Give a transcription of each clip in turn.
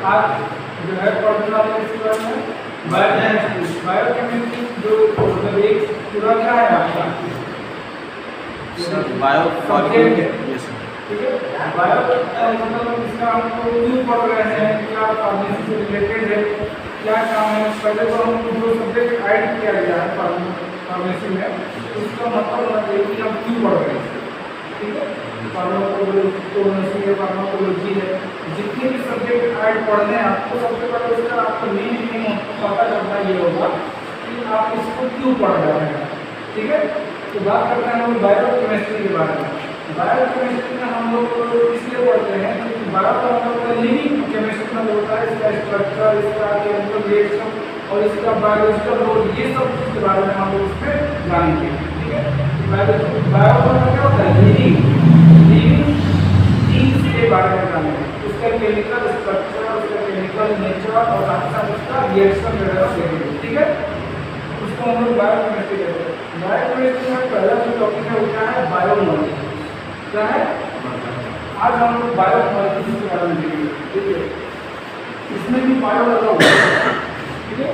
आज जो है पढ़ने वाले इसके बारे में बायोकेमिस्ट्री जो मतलब एक पूरा क्या है आपका बायो सब्जेक्ट है, ठीक है। बायो मतलब इसका हमको क्यों पढ़ रहे हैं, क्या फार्मेसी से रिलेटेड है, क्या काम है। पहले तो हमको जो सब्जेक्ट ऐड किया गया है फार्मेसी में, उसका मतलब होना चाहिए कि हम क्यों पढ़ रहे हैं, ठीक है। फार्माकोलॉजी है, फार्माकोलॉजी है, जितने भी सब्जेक्ट ऐड पढ़ने हैं आपको सबसे पहले उसका आपको मेन पता करना ये होगा कि आप इसको क्यों पढ़ रहे हैं, ठीक है। तो बात करते हैं हम बायोकेमिस्ट्री के बारे में। बायोकेमिस्ट्री में हम लोग इसलिए पढ़ते हैं क्योंकि बायो का मतलब लिविंग केमिस्ट्री में होता है, इसका स्ट्रक्चर, इसका केमिकल रिएक्शन और इसका बायोलॉजिकल रोल, ये सब चीज़ के बारे में हम लोग इसमें जानेंगे, ठीक है। बायो का मतलब क्या होता है, लिविंग थिंग्स के बारे में जानेंगे, उसका केमिकल स्ट्रक्चर, उसका केमिकल नेचर और साथ साथ उसका रिएक्शन वगैरह देखेंगे, ठीक है। उसको हम लोग बायोकेमिस्ट्री कहते हैं। बायोकेमिस्ट्री में पहला जो टॉपिक है वो क्या है, बायोमॉलिक्यूल्स। क्या है, आज हम लोग बायोमॉलिक्यूल्स के बारे में देखेंगे, ठीक है। इसमें भी बायो लगा हुआ है, ठीक है,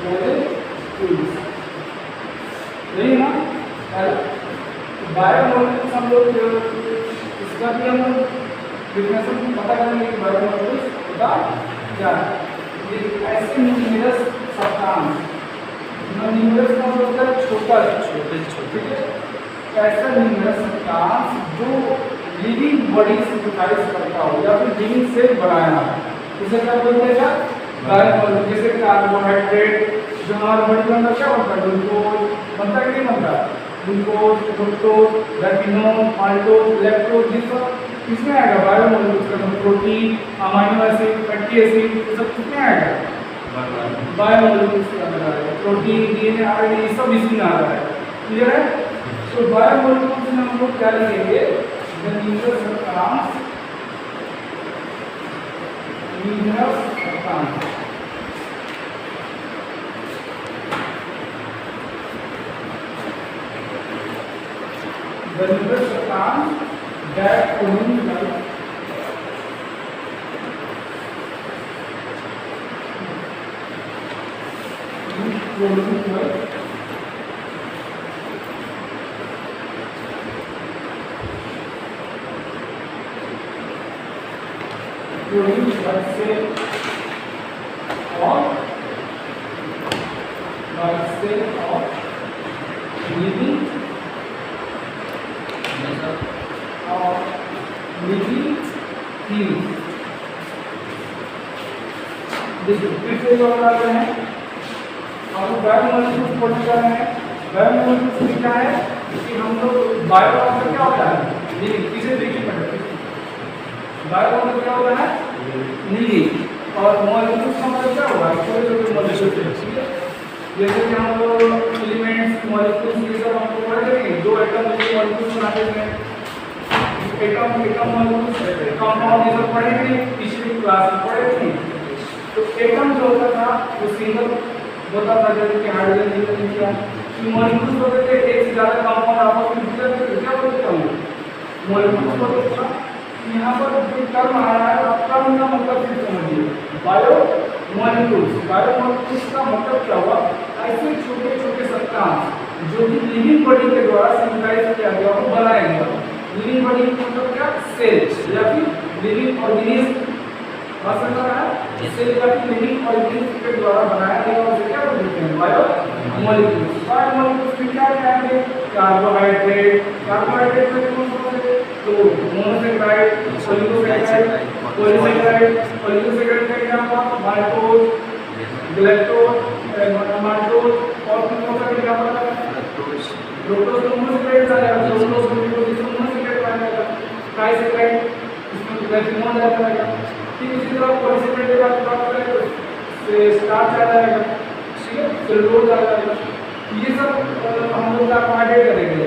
मॉलिक्यूल्स नहीं ना। बायोमॉलिक्यूल्स हम लोग इसका भी हम लोग डिफिनेशन पता करेंगे कि बायोमॉलिक्यूल्स होता क्या है। ये ऐसे न्यूमेरस सब्सटेंस, न्यूमेरस का मतलब होता है छोटा से छोटे, ठीक है। ऐसा न्यूमेरस सब्सटेंस जो लिविंग बॉडी से डिफाइस करता हो या फिर लिविंग सेल बनाया है, उसे क्या बोलते हैं, बायोमॉलिक्यूल। जैसे कार्बोहाइड्रेट जो हमारे बॉडी में अंदर क्या बनता है, ग्लूकोज बनता है कि नहीं बनता, ग्लूकोज, फ्रुक्टोज, रैफिनोल, माल्टोज, लैक्टोज, ये सब किसमें आएगा, बायोमॉलिक्यूल्स का। Protein, amino acid, fatty acid, ये सब किसमें आएगा, बायोमॉलिक्यूल्स के अंदर आएगा। प्रोटीन, डीएनए, आरएनए, ये सब इसमें आ रहा है, क्लियर है। तो बायोमॉलिक्यूल्स में हम लोग क्या लिखेंगे, numerous substance, numerous substance the numerous substance that form like produce by cell of living things। देखिए फिर से जो बता रहे हैं, हम बायोमॉलिक्यूल्स पढ़ने जा रहे हैं। बायोमॉलिक्यूल्स क्या है कि हम लोग बायो का मतलब क्या होता है, लिविंग। किसे देखिए पढ़ते हैं, बायो का मतलब क्या होता है, लिविंग। और मॉलिक्यूल्स का मतलब क्या होगा, छोटे-छोटे मॉलिक्यूल्स, ठीक है। जैसे कि हम लोग एलिमेंट्स, मॉलिक्यूल्स, ये सब हमको पढ़ेंगे। दो एटम मिलकर मॉलिक्यूल्स बनाते हैं, एटम मॉलिक्यूल्स, कंपाउंड, ये सब पढ़ेंगे, पिछली क्लास में पढ़े थे। तो एटम जो होता था वो सिंगल होता था, जैसे कि हाइड्रोजन, हीलियम, क्या मॉलिक्यूल्स होते थे, एक से ज़्यादा कंपाउंड आपस में जुड़ते थे, क्या बोलते हैं, मॉलिक्यूल्स होते थे। यहाँ पर जो टर्म आ रहा है, अब टर्म का मतलब फिर समझिए, बायो मॉलिक्यूल्स। बायो मॉलिक्यूल्स का मतलब क्या हुआ, ऐसे छोटे छोटे सब्सटेंस जो कि लिविंग बॉडी के द्वारा सिंथेसाइज किया गया और बनाया गया। लिविंग बॉडी मतलब क्या, सेल्स या फिर लिविंग ऑर्गेनिज्म, बात समझ रहा है, सेल या फिर लिविंग ऑर्गेनिज्म के द्वारा बनाया गया, उसे क्या बोलते हैं, बायोमॉलिक्यूल्स। बायोमॉलिक्यूल्स में क्या क्या है, कार्बोहाइड्रेट, कार्बोहाइड्रेट में कौन कौन से, तो मोनोसेकेराइड, पॉलीसेकेराइड, पॉलीसेकेराइड का एग्जांपल माल्टोज, ग्लैक्टोज, माल्टोज, और कौन सा एग्जांपल है, फ्रुक्टोज, तो मोनोसेकेराइड आ जाएगा, फ्रुक्टोज, ग्लूकोज, इसमें मोनोसेकेराइड आ जाएगा, ट्राइसेकेराइड, इसमें ग्लाइसिनोल आ जाएगा। ठीक इसी तरह पॉलीसेकेराइड की बात करें तो स्टार्च आ जाएगा, ठीक है, सेलुलोज आ जाएगा, ये सब हम लोग कार्बोहाइड्रेट करेंगे।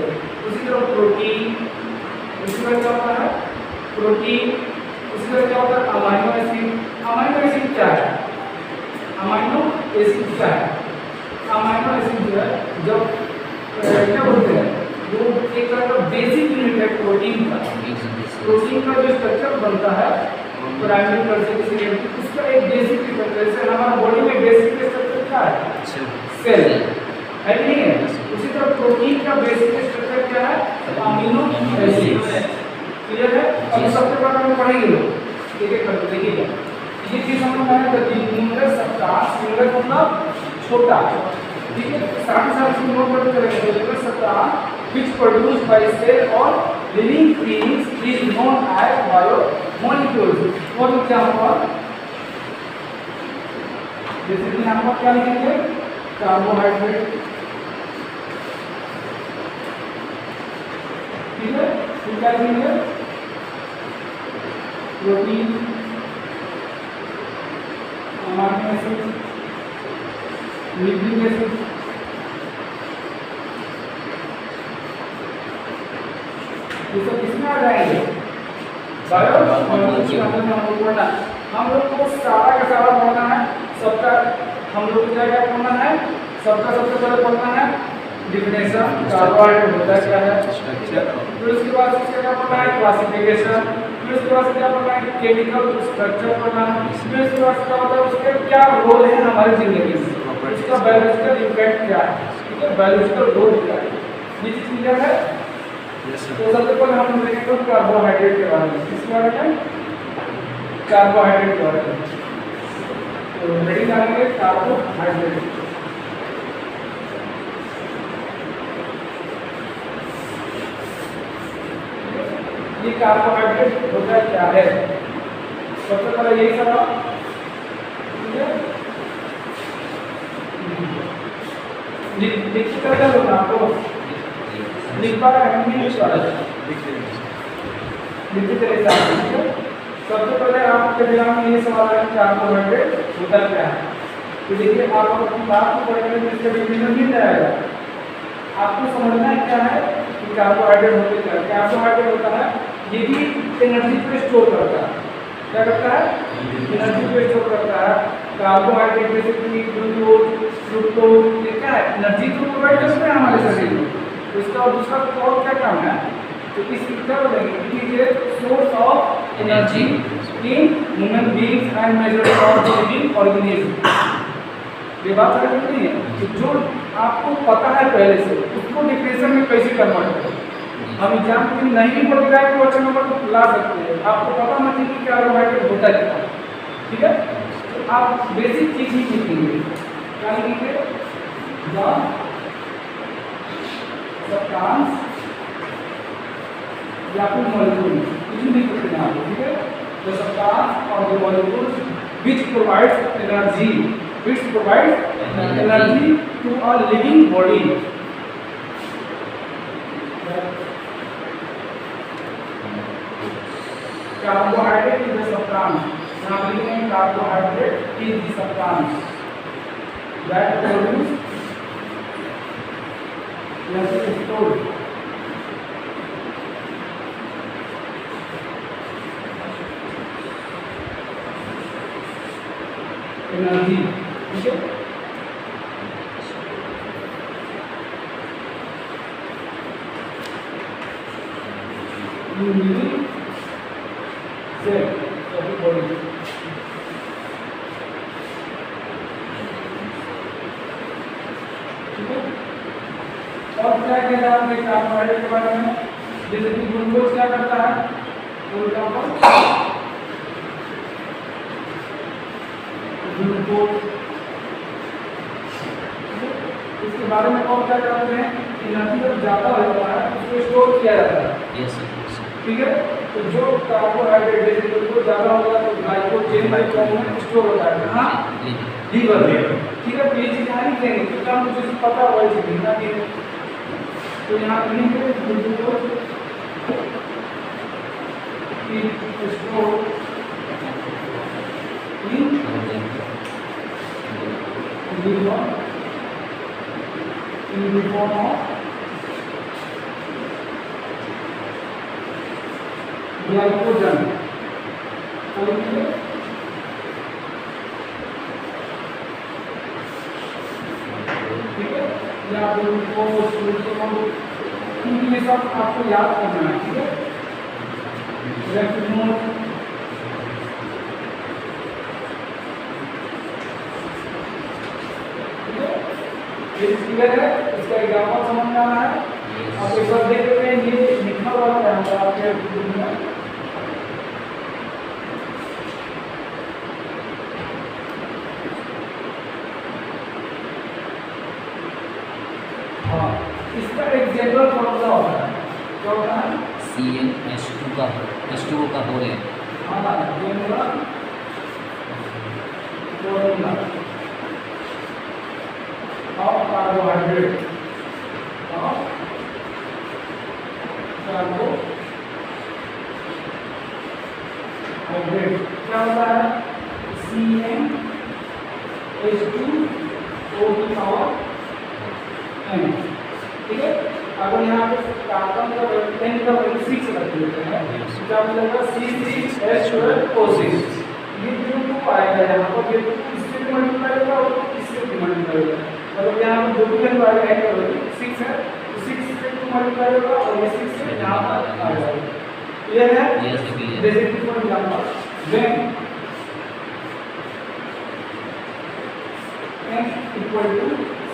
उसी तरह प्रोटीन, उसी तरह क्या होता है, प्रोटीन, उसी तरह क्या होता है, अमाइनो एसिड। अमाइनो एसिड क्या है, अमाइनो एसिड क्या है, अमाइनो एसिड जो है, जब क्या बोलते हैं, वो एक तरह का बेसिक यूनिट है प्रोटीन का। प्रोटीन का जो स्ट्रक्चर बनता है, प्राइमरी टर्शियरी सेकेंडरी, उसका एक बेसिक स्ट्रक्चर, जैसे हमारा बॉडी में बेसिक स्ट्रक्चर क्या है? सेल है कि नहीं है? उसी तरह प्रोटीन का बेसिक स्ट्रक्चर क्या है? Amino acid. क्लियर है? अब सबसे पहले हम पढ़ेंगे लोग एक एक करके, देखिएगा ये चीज हम लोग मैंने कर दी। न्यूमरस सब्सटेंस, न्यूमरस मतलब छोटा, ठीक है? साथ साथ इसको नोट करते चलेंगे। Numerous substance which produced by cell or living things is known as biomolecules. For example, जैसे कि हम क्या लिखेंगे? कार्बोहाइड्रेट, ठीक है? फिर क्या लिखेंगे? Protein, amino acid, nucleic acid, ये सब किसमें आ जाएंगे? बायोमोलिक्यूल्स। हम लोग पढ़ना, हम लोग को सारा का सारा पढ़ना है, सबका हम लोग को क्या क्या पढ़ना है? सबका सबसे पहले पढ़ना है डिफिनेशन, कार्बोहाइड्रेट होता है क्या है, फिर उसके बाद उसका क्या पढ़ना है? क्लासिफिकेशन, फिर उसके बाद क्या पढ़ना है? केमिकल स्ट्रक्चर पढ़ना है, फिर उसके बाद क्या होता है? उसका क्या रोल है हमारी जिंदगी में, उसका बायोलॉजिकल इम्पैक्ट क्या है, ठीक है? बायोलॉजिकल रोल क्या है, ये चीज क्लियर है? तो सबसे पहले हम देखेंगे कार्बोहाइड्रेट के बारे में। किसके बारे में? कार्बोहाइड्रेट के बारे में। तो रेडी करेंगे कार्बोहाइड्रेट। ये कार्बोहाइड्रेट होता क्या है? सबसे पहले यही सवाल, ठीक है? लिखित कर दो ना आपको, लिख पा रहे हैं? नहीं लिख पा रहे? लिखते चले जाते हैं, ठीक है? सबसे पहले आपके दिमाग में ये सवाल है कार्बोहाइड्रेट होता क्या है? तो देखिए आप अपनी बात को पढ़ेंगे तो इसका डिफिनेशन मिल जाएगा। आपको समझना है क्या है कि कार्बोहाइड्रेट होते क्या है। कार्बोहाइड्रेट होता है ये भी एनर्जी को स्टोर करता है। क्या करता है? एनर्जी को स्टोर करता है। कार्बोहाइड्रेट जैसे कि ग्लूकोज, फ्रुक्टोज, ये क्या है? एनर्जी को प्रोवाइड करते हैं हमारे शरीर में। तो इसका दूसरा और क्या काम है? तो इस क्या बोलेंगे? It is a source of energy in human beings and majority of living organism. ये बात है कि नहीं है? तो जो आपको पता है पहले से, उसको डिफिनेशन में कैसे कन्वर्ट करें। हम एग्जाम के दिन नहीं भी पढ़ रहे हैं तो अच्छे नंबर ला सकते हैं। आपको पता होना चाहिए कि कार्बोहाइड्रेट होता क्या है, ठीक है? तो आप बेसिक चीज ही लिखेंगे। क्या लिखेंगे? द सब्सटेंस या फिर मॉलिक्यूल, कुछ भी लिख सकते हैं आप, ठीक है? द सब्सटेंस और the molecules which provides energy, which provides energy to a living body. Carbohydrate is the substance. Now we can carbohydrate is the substance that produce energy stored. Energy. ठीक है? और क्या कहता है कार्बोहाइड्रेट के बारे में? जैसे कि ग्लूकोज क्या करता है? ग्लूकोज इसके बारे में और क्या करते हैं? एनर्जी जब ज़्यादा होता है उसको स्टोर किया जाता है, ठीक है? तो जो कार्बोहाइड्रेट जैसे ग्लूकोज ज़्यादा होगा तो ग्लाइकोजन में स्टोर होता है कहाँ? लीवर में, ठीक है? तो ये चीज़ यहाँ नहीं कहेंगे क्योंकि हम मुझे पता हुआ चीज़ लिखना भी है। तो यहाँ लिखेंगे glucose store in liver in the form of glycogen. ठीक है? या ग्लूकोज, ये सब आपको याद करना है, ठीक है? ये क्लियर है? इसका एग्जांपल समझ में आना है? आप एक बार देख लेते हैं, ये लिखा हुआ है आपके बुक में। हाँ, इसका एक जनरल फॉर्मूला होता है, क्या होता है? CnH2 का H2O का हो रहे हैं। हाँ, जनरल फॉर्मूला ऑफ कार्बोहाइड्रेट, क्या होता है? CnH2O की पावर n, ठीक है। अगर यहाँ पे कार्बन का n का वैल्यू 6 रख देते हैं, क्या मिलेगा? C6H12O6। ये जो 2 आएगा यहाँ पर, ये 2 इससे भी मल्टीप्लाई होगा और इससे भी मल्टीप्लाई होगा। मतलब यहाँ पर जो भी वैल्यू आएगा n का वैल्यू 6 है, तो 6 से 2 मल्टीप्लाई होगा और ये 6 से यहाँ पर आ जाएगा। क्लियर है? जैसे कि for example when n equal to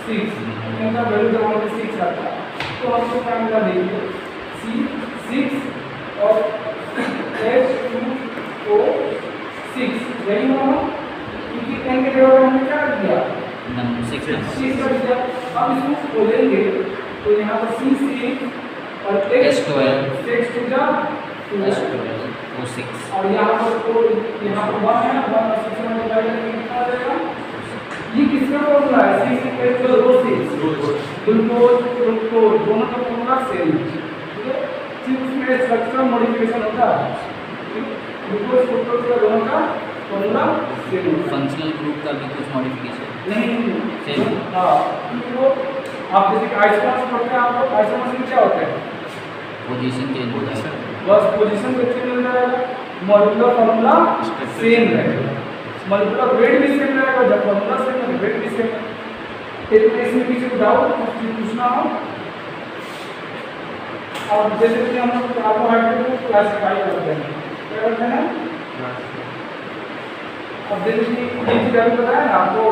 6, n का वैल्यू जब हमें 6 आता है तो हमको क्या मिला? देखिए C6 और H2O6 यही होगा, क्योंकि n के जगह हमने क्या दिया? 6 कर दिया। अब इसको खोलेंगे तो यहाँ पर C6 और H12 का H12O6 और यहाँ पर तो यहाँ पर 1 है, 1 और 6 में डिवाइड करके कितना आ जाएगा? ये किसका फॉर्मूला है? C6H12O6, ग्लूकोज फ्रुक्टोज दोनों का फॉर्मूला सेम है, ठीक है। सिर्फ उसमें स्ट्रक्चरल मॉडिफिकेशन होता है, ग्लूकोज फ्रुक्टोज का दोनों का फॉर्मूला सेम है। फंक्शनल ग्रुप का भी कुछ मॉडिफिकेशन नहीं सेम। हाँ, क्योंकि वो आप जैसे आइसोमर्स पढ़ते हैं, आपको आइसोमर्स में क्या होता है? पोजीशन चेंज होता है, बस पोजीशन पे चेंज हो जाएगा, मॉलिक्यूलर फॉर्मूला सेम रहेगा, मॉलिक्यूलर वेट भी सेम रहेगा। जब फॉर्मूला सेम है वेट भी सेम है। एक इसमें किसी डाउट पूछना हो, और जैसे कि हम लोग कार्बोहाइड्रेट को क्लासिफाई करते हैं, क्या करते हैं? अब जैसे कि ये चीज अभी बताया ना आपको,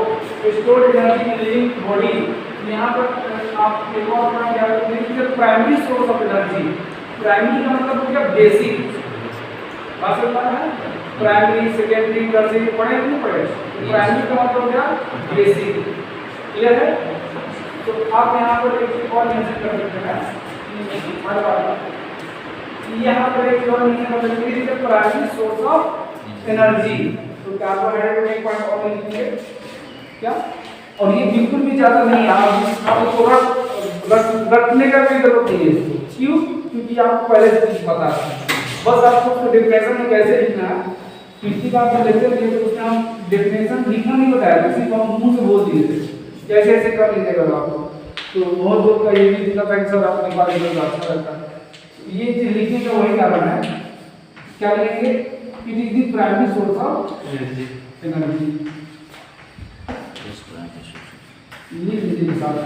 stored energy in living body. यहाँ पर आप एक और पॉइंट याद रखिए, primary source of energy, primary का मतलब हो गया बेसिक, बात समझ है? प्राइमरी सेकेंडरी टर्शियरी पढ़े नहीं पढ़े? प्राइमरी का मतलब हो गया बेसिक, क्लियर है? तो आप यहाँ पर एक और मेंशन कर सकते हैं, हर बार यहाँ पर एक और मेंशन कर सकते हैं, प्राइमरी सोर्स ऑफ एनर्जी। तो कार्बोहाइड्रेट में एक पॉइंट और लिखेंगे क्या? और ये बिल्कुल भी ज्यादा नहीं है, आप थोड़ा रखने का भी जरूरत नहीं है इसको। क्यों? क्योंकि आपको पहले से कुछ पता है, बस आपको डेफिनेशन में कैसे लिखना है। पिछली बार जब लेक्चर दिए थे उसमें हम डेफिनेशन लिखना नहीं बताया था, सिर्फ हम मुंह से बोल दिए थे कैसे ऐसे कर लीजिएगा आपको। तो बहुत लोग का ये भी दिखा था कि सर आपने बारे में अच्छा लगता है। ये चीज लिखने का वही कारण है, क्या लिखेंगे? It is the primary source of energy. लिख लीजिए हिसाब से।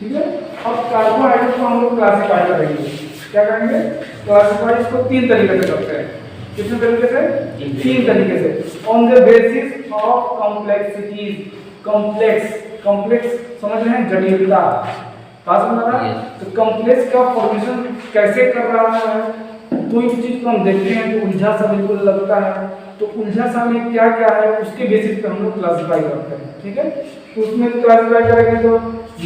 ठीक है। अब कार्बोहाइड्रेट को हम लोग क्लासिफाई करेंगे, क्या करेंगे? क्लासिफाई इसको 3 तरीके से करते हैं। कितने तरीके से? 3 तरीके से। On the basis of complexities, complex समझ रहे हैं? जटिलता, बात समझ रहा है? तो कॉम्प्लेक्स का फॉर्मेशन कैसे कर रहा है? कोई भी चीज को हम देखते हैं तो उलझा सा बिल्कुल लगता है, तो उलझा सा में क्या क्या है उसके बेसिस पे हम लोग क्लासिफाई करते हैं, ठीक है। तो उसमें क्लासिफाई करेंगे तो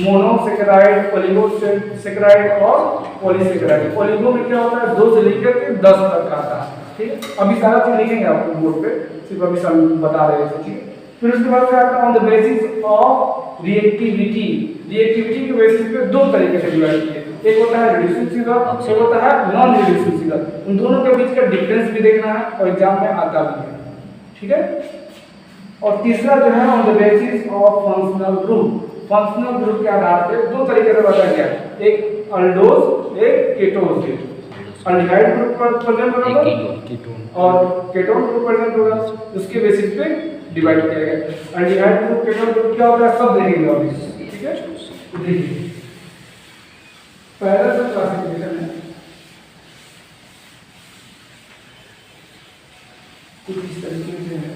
मोनोसेकेराइड, ओलिगोसेकेराइड और पॉलीसेकेराइड। ओलिगो में क्या होता है? 2 से लेकर के 10 तक आता है, ठीक है। अभी सारा चीज लिखेंगे आपको बोर्ड पे, सिर्फ अभी हम बता रहे हैं, ठीक है। फिर उसके बाद क्या आता है? On the basis of reactivity, reactivity के बेसिस पे 2 तरीके से डिवाइड किए, एक होता है रिड्यूसिंग फिगर, एक होता है नॉन रिड्यूसिंग फिगर। उन दोनों के बीच का डिफरेंस भी देखना है और एग्जाम में आता भी है, ठीक है। और तीसरा जो है on the basis of functional group, functional group के आधार पे 2 तरीके से बताया गया, एक अल्डोज, एक केटोज। अल्डिहाइड ग्रुप पर प्रेजेंट होगा और केटोन ग्रुप प्रेजेंट होगा, उसके बेसिस पे डिवाइड किया गया। अल्डिहाइड ग्रुप, केटोन ग्रुप क्या होता है सब देखेंगे अभी, ठीक है। देखिए पहला जो क्लासिफिकेशन है कुछ इस तरीके से है।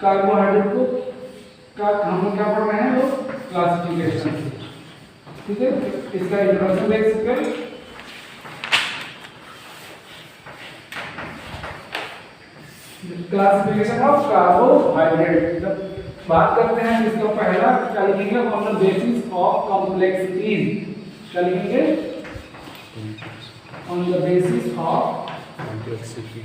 कार्बोहाइड्रेट को हम क्या पढ़ रहे हैं, वो क्लासिफिकेशन, ठीक है। इसका इंट्रोडक्शन देख सकते हैं। क्लासिफिकेशन ऑफ कार्बोहाइड्रेट, जब बात करते हैं इसका पहला क्या लिखेंगे, on the basis of complexities, क्या लिखेंगे, on the basis of complexity.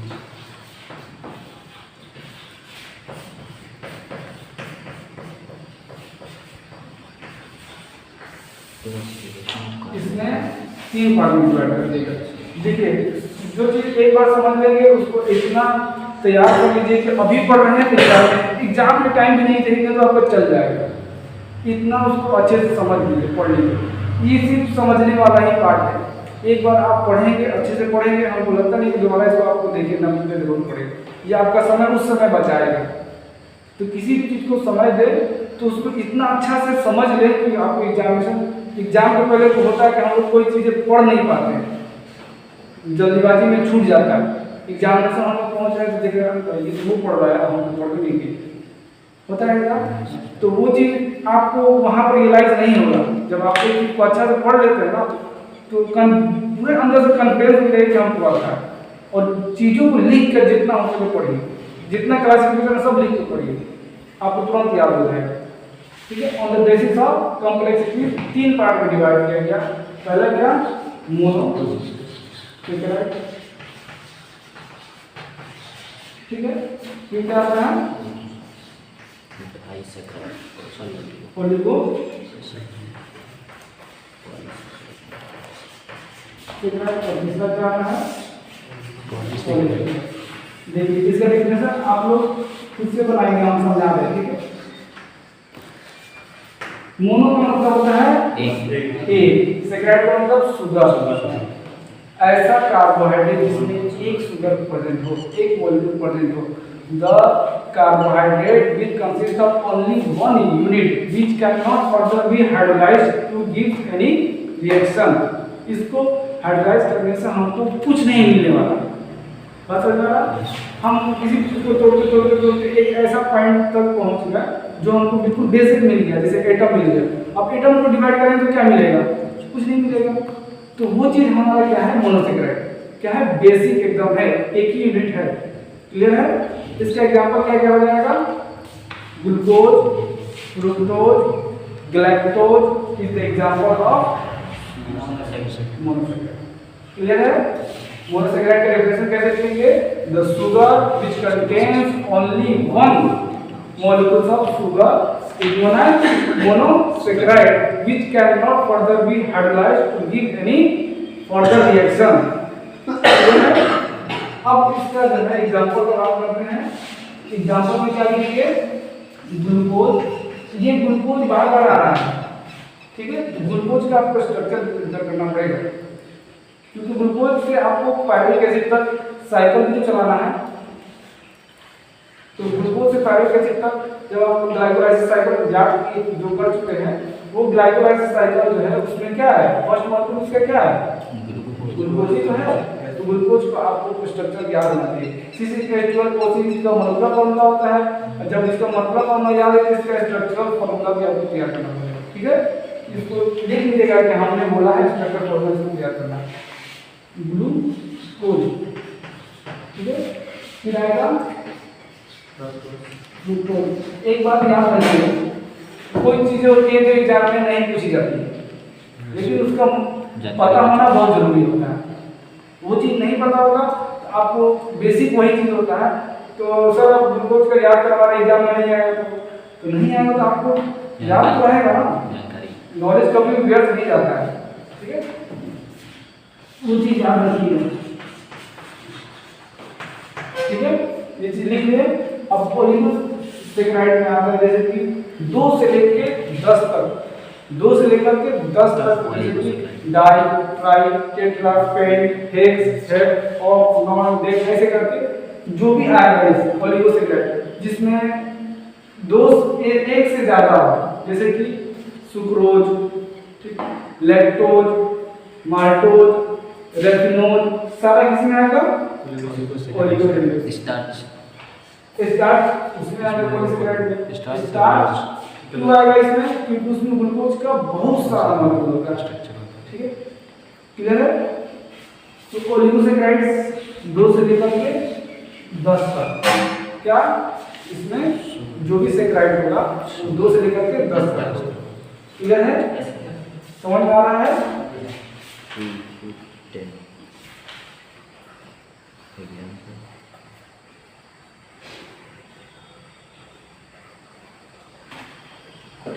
इसमें 3 पार्ट में डिवाइड कर देगा। देखिए, जो चीज एक बार समझ लेंगे उसको इतना तैयार कर लीजिए कि अभी पढ़ रहे हैं, एग्जाम में टाइम भी नहीं देंगे तो आपको चल जाएगा। इतना उसको अच्छे से समझ लीजिए, पढ़ लीजिए। ये सिर्फ समझने वाला ही पार्ट है। एक बार आप पढ़ेंगे, अच्छे से पढ़ेंगे, हमको लगता नहीं कि दोबारा इसको आपको देखिए ना मुझे जरूरत पड़ेगी। ये आपका समय उस समय बचाएगा। तो किसी भी चीज़ को समझ दे तो उसको इतना अच्छा से समझ ले कि आपको एग्जाम के पहले तो होता है कि हम लोग कोई चीज़ें पढ़ नहीं पाते हैं, जल्दीबाजी में छूट जाता है। एग्जामिनेशन हम लोग पहुँच रहे हैं तो देख रहे हैं ये तो वो पढ़ रहा है, हम तो पढ़ भी नहीं किए, होता है क्या? तो वो चीज़ आपको वहाँ पर रियलाइज नहीं होगा। जब आप एक चीज़ को अच्छा से पढ़ लेते हैं ना तो पूरे अंदर से कॉन्फिडेंस मिलेगा कि हम पढ़ा है। और चीज़ों को लिख कर जितना हो सके पढ़िए, जितना क्लासिफिकेशन सब लिख कर पढ़िए, आपको तुरंत याद हो जाएगा, ठीक है। On the basis of complexity 3 part में डिवाइड किया गया। पहला क्या, मोनो, ठीक है, ठीक है। फिर क्या आता है, ओलिगो, ठीक है। और तीसरा क्या आता है, देखिए इसका डेफिनेशन आप लोग खुद से बनाएंगे, हम समझा रहे हैं, ठीक है। मोनो का मतलब होता है एक, सेकेंड का मतलब शुगर, ऐसा कार्बोहाइड्रेट जिसमें एक शुगर प्रेजेंट हो, एक मॉलिक्यूल प्रेजेंट हो। The carbohydrate which consist of only 1 unit which can not further be hydrolysed to give any reaction. इसको हाइड्रोलाइज करने से हमको कुछ नहीं मिलने वाला, बात समझ में आ रहा? हम किसी चीज को तोड़ते एक ऐसा पॉइंट तक पहुंच गए जो हमको बिल्कुल बेसिक मिल गया, जैसे एटम मिल गया। अब एटम को डिवाइड करें तो क्या मिलेगा, कुछ नहीं मिलेगा। तो वो चीज हमारा क्या है, मोनोसेकेराइड, क्या है, बेसिक एकदम है, एक ही यूनिट है, क्लियर है। इसका एग्जांपल क्या क्या हो जाएगा, glucose, fructose, galactose is the example of monosaccharide, clear है। मोनोसेकेराइड का डेफिनेशन कैसे लिखेंगे, the sugar which contains only 1 molecules of sugar is known as monosaccharide which cannot further be hydrolyzed to give any further reaction। अब इसका जो है example को आप करते हैं। एग्जांपल में क्या लिखेंगे, ग्लूकोज, ये ग्लूकोज बार बार आ रहा है, ठीक है। तो ग्लूकोज का आपको स्ट्रक्चर करना पड़ेगा, क्योंकि ग्लूकोज से आपको पायरुविक एसिड तक साइकिल भी तो चलाना है। तो ग्लूकोज से पायरुविक एसिड तक जब आप ग्लाइकोलाइसिस साइकिल जो कर चुके हैं, वो ग्लाइकोलाइसिस साइकिल जो है उसमें क्या है, फर्स्ट मॉलिक्यूल उसका क्या है, ग्लूकोज ही तो है। तो ग्लूकोज का आपको स्ट्रक्चर याद होना चाहिए। C6H12O6 का मॉलिक्यूलर फार्मूला होता है, जब इसका मॉलिक्यूलर फार्मूला याद है तो इसका स्ट्रक्चरल फार्मूला भी आपको तैयार करना पड़ेगा, ठीक है। इसको लिख लीजिएगा कि हमने बोला है स्ट्रक्चरल फार्मूला इसको तैयार करना, ग्लूकोज, ठीक है। फिर आएगा ग्लूकोज। एक बात याद रखिए, कोई चीजें होती है जो एग्जाम में नहीं पूछी जाती है, लेकिन उसका पता होना बहुत जरूरी होता है। वो चीज नहीं पता होगा तो आपको बेसिक वही चीज होता है। तो सर आप ग्लूकोज का याद करवा रहे, एग्जाम में नहीं आएगा तो नहीं आएगा, तो आपको याद तो रहेगा ना, नॉलेज कभी व्यर्थ नहीं जाता है, ठीक है। वो चीज याद रखिए, ठीक है। ये चीज लिख ले। अब मोनोसेकेराइड में आता है जैसे कि 2 से लेके 10 तक, 2 से लेकर के 10 तक, जैसे कि di, tri, tetra, pent, hex, hep, oct, non, dec, ऐसे करके जो भी आएगा इस ओलिगोसेकेराइड जिसमें 1 से ज्यादा हो, जैसे कि सुक्रोज, ठीक, लैक्टोज, माल्टोज, रेफिनोल, सारा किसमें आएगा? ओलिगोडेंड्रोसाइट। स्टार्च स्टार्च उसमें आएगा पॉलीसेकेराइड में। स्टार्च स्टार्च क्यों आएगा इसमें? क्योंकि उसमें ग्लूकोज का बहुत सारा मॉलिक्यूल होता है। ठीक है, क्लियर है? तो ओलिगोसेकेराइड्स 2 से लेकर के 10 तक, क्या इसमें जो भी सेकेराइड होगा वो 2 से लेकर के 10 तक। क्लियर है? समझ में आ रहा है? 10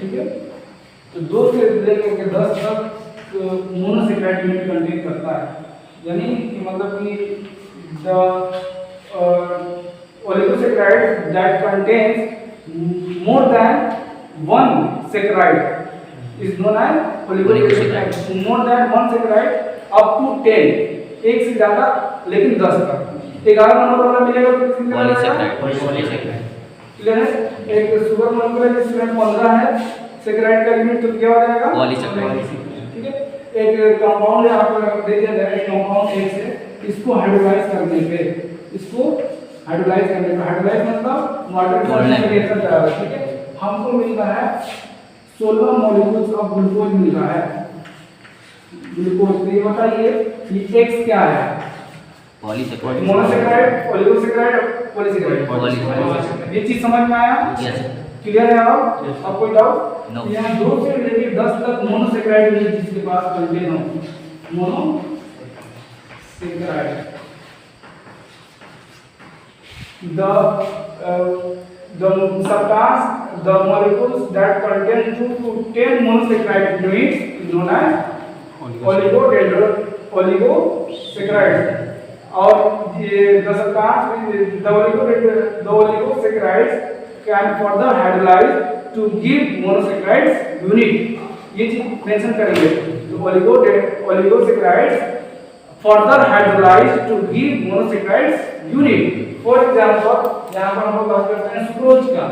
ठीक है, तो 2 से लेकर के 10 तक मोनोसेकेराइड यूनिट कंटेन करता है। यानी कि मतलब कि the oligosaccharide that contains more than 1 saccharide is known as oligosaccharide. More than 1 saccharide up to 10, एक से ज्यादा लेकिन 10 तक। 11 नंबर वाला मिलेगा तो किसमें पॉलीसेकेराइड। क्लियर है? एक शुगर मॉलिक्यूल है जिसमें 15 है, सेकेराइड का यूनिट तो क्या हो जाएगा? पॉलीसेकेराइड। ठीक है, एक कंपाउंड है आपको दे दिया जाएगा, कंपाउंड एक से इसको हाइड्रोलाइज करने पे, इसको हाइड्रोलाइज करने पे, हाइड्रोलाइज मतलब वाटर में रिएक्शन करा रहा है। ठीक है, हमको मिल रहा है 16 मॉलिक्यूल्स ऑफ ग्लूकोज मिल रहा है। ग्लूकोज तो ये बताइए ये X क्या है? Polysaccharide, monosaccharide, oligosaccharide, polysaccharide. ये चीज समझ में आया? यस। क्लियर है? अब कोई डाउट? No. यहाँ 2 से लेकर 10 तक मोनोसेकेराइड है जिसके पास कंटेन हो monosaccharide. The substance, the molecules that contain 2 to 10 monosaccharide units is known as oligosaccharides. और ये the substance, the oligosaccharides can further hydrolyze to give monosaccharides unit। ये चीज मेंशन करेंगे। तो oligosaccharides further hydrolyze to give monosaccharides unit। For example यहाँ पर हम लोग बात करते हैं सुक्रोज का,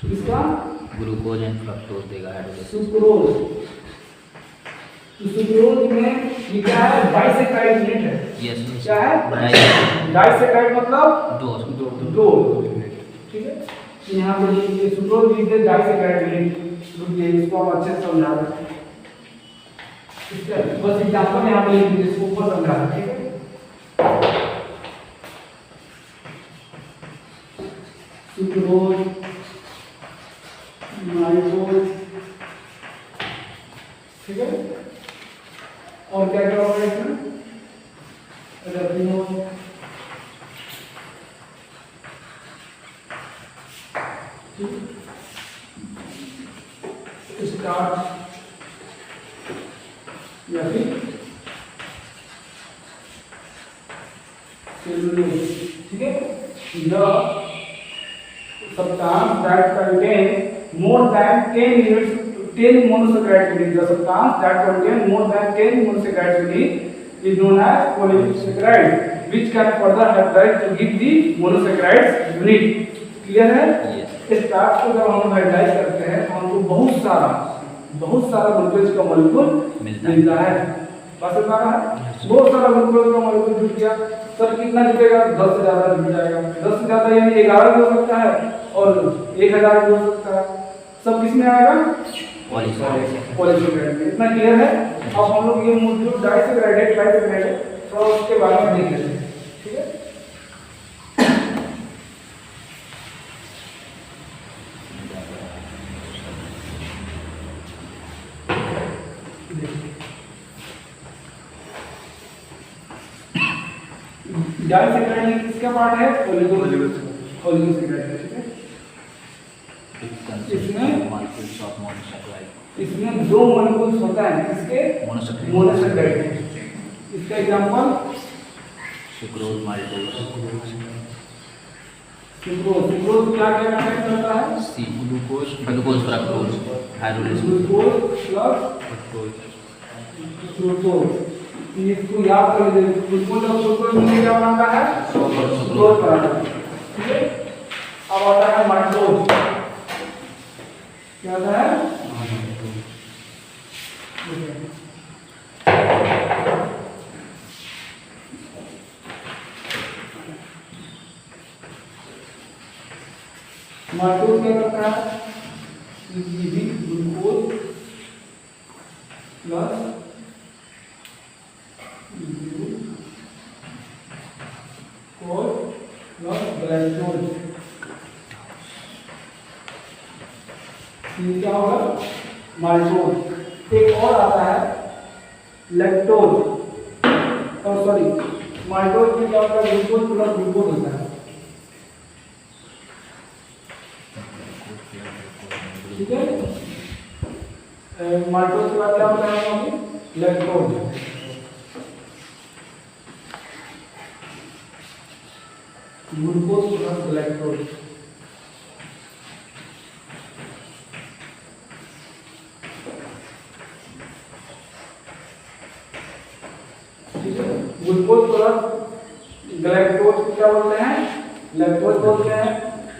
इसका ग्लूकोज एंड फ्रक्टोज देगा हाइड्रोलाइज। सुक्रोज, तो सुक्रोज में ये क्या है? डाइसेकेराइड यूनिट है। यस। क्या है? डाइसेकेराइड मतलब दो। ठीक है, तो यहाँ पर ये सुक्रोज यूनिट है, डाइसेकेराइड यूनिट। रुकिए इसको हम अच्छे से समझा रहे हैं। बस एग्जांपल यहाँ पे लिख दीजिए, इसको ऊपर समझा रहे हैं। ठीक है, सुक्रोज, माइलोज, ठीक है, और क्या क्या होगा इसमें? रेफिनोल, स्टार्च या फिर सेलुलोज। ठीक है, substance that contains more than 10 units, 10 monosaccharide units. The substance that contains more than 10 monosaccharide units is known as polysaccharide, which can further hydrolyze to give the monosaccharides unit। Clear है? Starch को जब हम hydrolyse करते हैं तो हमको बहुत सारा ग्लूकोज का मॉलिक्यूल मिलता है। बात समझ आ रहा है? बहुत सारा ग्लूकोज का मॉलिक्यूल जुड़ गया। सर कितना जुटेगा? 10 से ज्यादा जुट जाएगा। 10 से ज्यादा यानी 11 भी हो सकता है और 1000 भी हो सकता है। सब किस में आएगा? पॉलीसेकेराइड में। इतना क्लियर है? अब हम लोग ये मॉलिक्यूल डाइसेकेराइड है, ट्राइसेकेराइड है, तो उसके बारे में देख लेते हैं। ठीक है, डाइसेकेराइड में किसका पार्ट है? ओलिगोसेकेराइड। ठीक है, इसमें 2 मॉलिक्यूल्स होता है किसके? मोनोसेकेराइड। इसका एग्जांपल सुक्रोज, माल्टोज। सुक्रोज क्या कंटेन करता है? See glucose, fructose, hydrolyse. Glucose plus fructose. इसको याद कर लीजिए, ग्लूकोज और फ्रुक्टोज मिलकर क्या बनाता है? सुक्रोज बनाता है। ठीक है, अब आता है माल्टोज। क्या आता है? प्लस ग्लूकोज प्लस ग्लैक्टोज, ये क्या होगा माल्टोज। एक और आता है लैक्टोज, और सॉरी माल्टोज में क्या होता है ग्लूकोज प्लस ग्लूकोज होता है, ठीक है। माल्टोज के बाद क्या होता है lactose, glucose plus lactose, glucose plus galactose क्या बोलते हैं लैक्टोज बोलते हैं।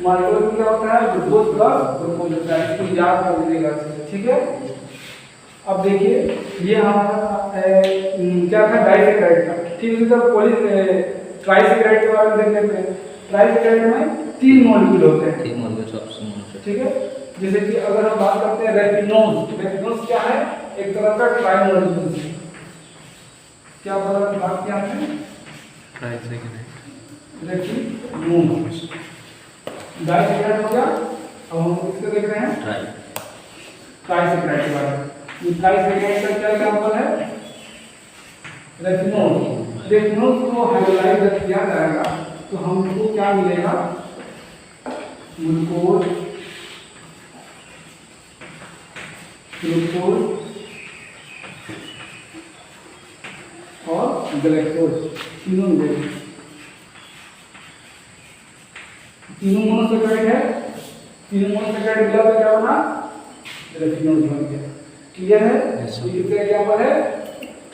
माल्टोज में क्या होता है ग्लूकोज प्लस ग्लूकोज होता है, इसको याद कर लीजिएगा, ठीक है। अब देखिए ये हमारा क्या था डाइसेक्राइड का, ठीक है। तो ट्राइसेक्राइड के बारे में देख लेते हैं। ट्राइसेक्राइड में 3 मॉलिक्यूल होते हैं, 3 मॉलिक्यूल सबसे, ठीक है। जैसे कि अगर हम बात करते हैं रेटिनोज, रेटिनोज क्या है एक तरह का ट्राई मॉलिक्यूल है, क्या पता की बात क्या है रेटिनोज डाइसेक्राइड हो गया। अब हम इसको देख रहे हैं ट्राइसेक्राइड के बारे में। ये ट्राइसेक्राइड का क्या एग्जांपल है रेटिनोज। रेटिनोज को हाइड्रोलाइज जब किया जाएगा तो हमको क्या मिलेगा ग्लूकोज ग्लूकोज और ग्लैक्टोज, तीनों मिलेंगे। तीनों मोनोसेकेराइड है, तीनों मोनोसेकेराइड मिला तो क्या बना रेटिनोज बन गया, क्लियर है। इसका एग्जांपल है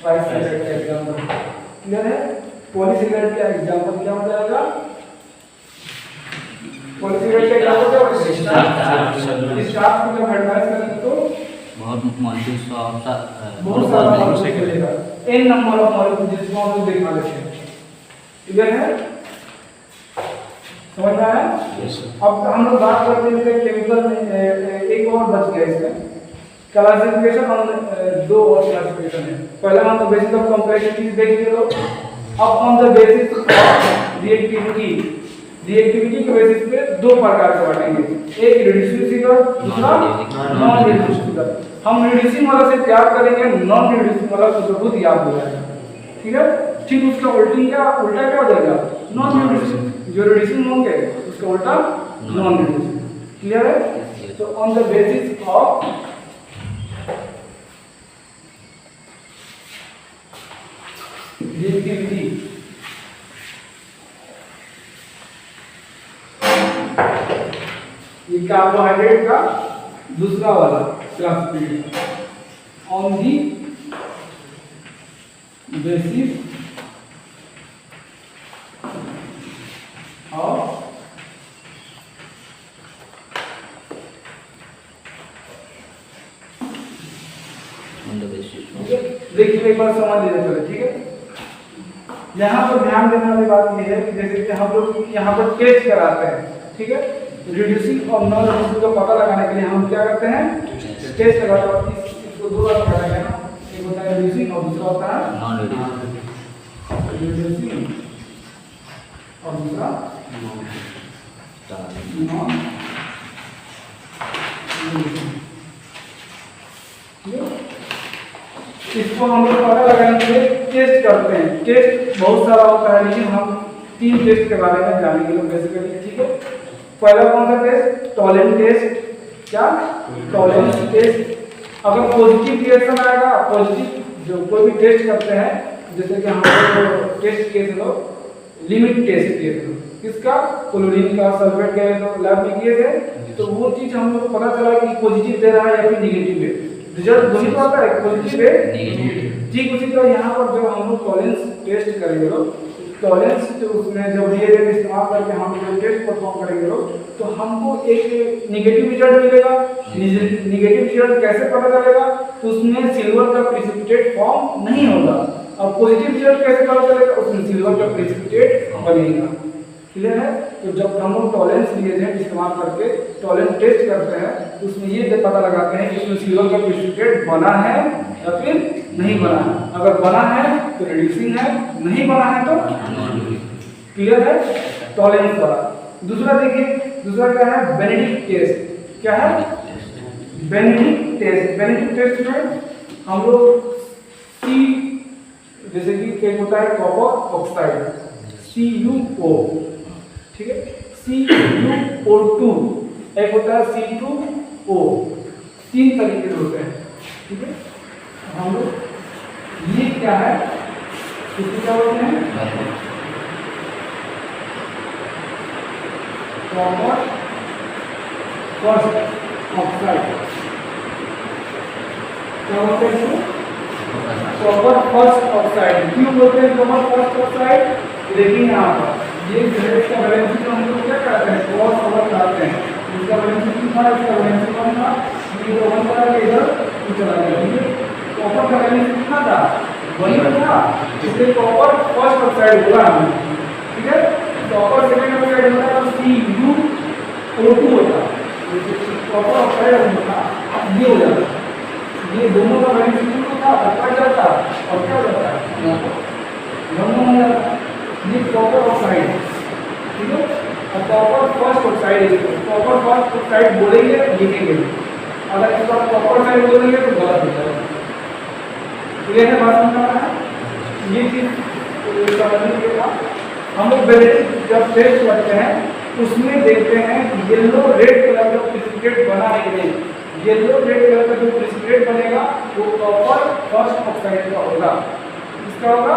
ट्राइसेक्राइड का एग्जांपल, क्लियर है। पॉलीसेकेराइड का एग्जांपल क्या हो जाएगा पॉलीसेकेराइड का एग्जांपल क्या होगा स्टार्च को जब हाइड्रोलाइज करेंगे तो बहुत मॉलिक्यूल्स बहुत सारा मॉलिक्यूल मिलेगा, n नंबर ऑफ मॉलिक्यूल जिसको हम लोग देखा लेते हैं, क्लियर है, समझ में आया। अब हम लोग बात करते हैं केमिकल में एक और बच गया इसमें क्लासिफिकेशन, हम 2 और क्लासिफिकेशन है। पहला हम तो बेसिस ऑफ कॉम्प्लेक्सिटी देखेंगे लोग। अब on the basis of reactivity, reactivity के बेसिस पे 2 प्रकार से बांटेंगे, एक रिड्यूसिंग फिगर, दूसरा नॉन रिड्यूसिंग फिगर। हम रिड्यूसिंग वाला से तैयार करेंगे, नॉन रिड्यूसिंग वाला तो खुद याद हो जाएगा, ठीक है। ठीक उसका उल्टा क्या हो जाएगा नॉन रिड्यूसिंग, जो रिड्यूसिंग होंगे उसका उल्टा नॉन रिड्यूसिंग, क्लियर है। तो on the basis of reactivity ये कार्बोहाइड्रेट का दूसरा वाला classification, on the basis of देखिए एक बार समझ लीजिए पहले, ठीक है। यहाँ पर ध्यान देने वाली बात यह है कि जैसे कि हम लोग यहाँ पर टेस्ट कराते हैं, ठीक है। रिड्यूसिंग और नॉन रिड्यूसिंग को पता लगाने के लिए हम क्या करते हैं टेस्ट लगाते हैं। इसको 2 बार पता लगाना, एक होता है रिड्यूसिंग और दूसरा होता है नॉन रिड्यूसिंग और दूसरा नॉन इसको हम लोग पता लगाने के लिए टेस्ट करते हैं। टेस्ट बहुत सारा होता है, लेकिन हम 3 टेस्ट के बारे में जानेंगे लोग बेसिकली, ठीक है। पहला कौन सा टेस्ट टॉलेंस टेस्ट, क्या टॉलेंस टेस्ट। अगर पॉजिटिव रिएक्शन आएगा, पॉजिटिव जो कोई भी टेस्ट करते हैं, जैसे कि हम लोग टेस्ट किए थे लिमिट टेस्ट किए थे किसका क्लोरीन का, सल्फेट का लैब में किए थे, तो वो चीज हम लोग को पता चला कि पॉजिटिव दे रहा है या फिर नेगेटिव है, रिजल्ट दोनों का आता है पॉजिटिव है नेगेटिव। ठीक उसी तरह यहाँ पर जब हम लोग टॉलेंस टेस्ट करेंगे लोग, टॉलेंस तो उसमें जब रिएजेंट इस्तेमाल करके हम लोग टेस्ट परफॉर्म करेंगे लोग, तो हमको एक नेगेटिव रिजल्ट मिलेगा। नेगेटिव रिजल्ट कैसे पता चलेगा, तो उसमें सिल्वर का प्रेसिपिटेट फॉर्म नहीं होगा, और पॉजिटिव रिजल्ट कैसे पता चलेगा, उसमें सिल्वर का प्रेसिपिटेट बनेगा, क्लियर है। तो जब हम लोग टॉलेंस रिएजेंट इस्तेमाल करके टॉलेंस टेस्ट करते हैं, तो उसमें ये पता लगाते हैं कि उसमें सिल्वर का प्रेसिपिटेट बना है या फिर नहीं बना है। अगर बना है तो रिड्यूसिंग है, नहीं बना है तो नॉन क्लियर है, टॉलरेंस वाला। दूसरा देखिए, दूसरा क्या है, बेनेडिक्ट टेस्ट। क्या है, बेनेडिक्ट टेस्ट। बेनेडिक्ट टेस्ट में हम लोग सी, जैसे कि एक होता है कॉपर ऑक्साइड CuO, ठीक है, CuO2, एक होता है C2O, 3 तरीके के होते हैं, ठीक है। हम लोग ये क्या है, इसको क्या बोलते हैं, कॉपर फर्स्ट ऑक्साइड। क्या बोलते हैं इसको, कॉपर फर्स्ट ऑक्साइड। क्यों बोलते हैं कॉपर फर्स्ट ऑक्साइड, देखिए यहाँ पर ये इसका वैलेंसी को हम लोग क्या करते हैं, क्रॉस ओवर करते हैं। इसका वैलेंसी कितना, इसका वैलेंसी 1 था, ये 1 का इधर चला गया, ठीक है। कॉपर का वैलेंसी कितना था, 1 था, इसलिए कॉपर फर्स्ट ऑक्साइड बोला हमने, ठीक है। कॉपर सेकंड ऑक्साइड होता है तो CuO2 होता है, कॉपर ऑक्साइड होता है, ये हो जाता है। ये दोनों का वैलेंसी कितना था, कट जाता और क्या हो जाता है, दोनों हो जाता है। ये कॉपर ऑक्साइड, ठीक है। और copper first oxide, copper first oxide बोलेंगे लिखेंगे, अगर इसको कॉपर ऑक्साइड बोलेंगे तो गलत हो जाएगा। क्लियर है, बात समझ आ रहा है। ये चीज समझने के बाद हम लोग बेनेडिक्ट जब टेस्ट करते हैं उसमें देखते हैं येलो रेड कलर का प्रेसिपिटेट बना है कि नहीं। येलो रेड कलर का जो प्रेसिपिटेट बनेगा वो कॉपर फर्स्ट ऑक्साइड का होगा। किसका होगा,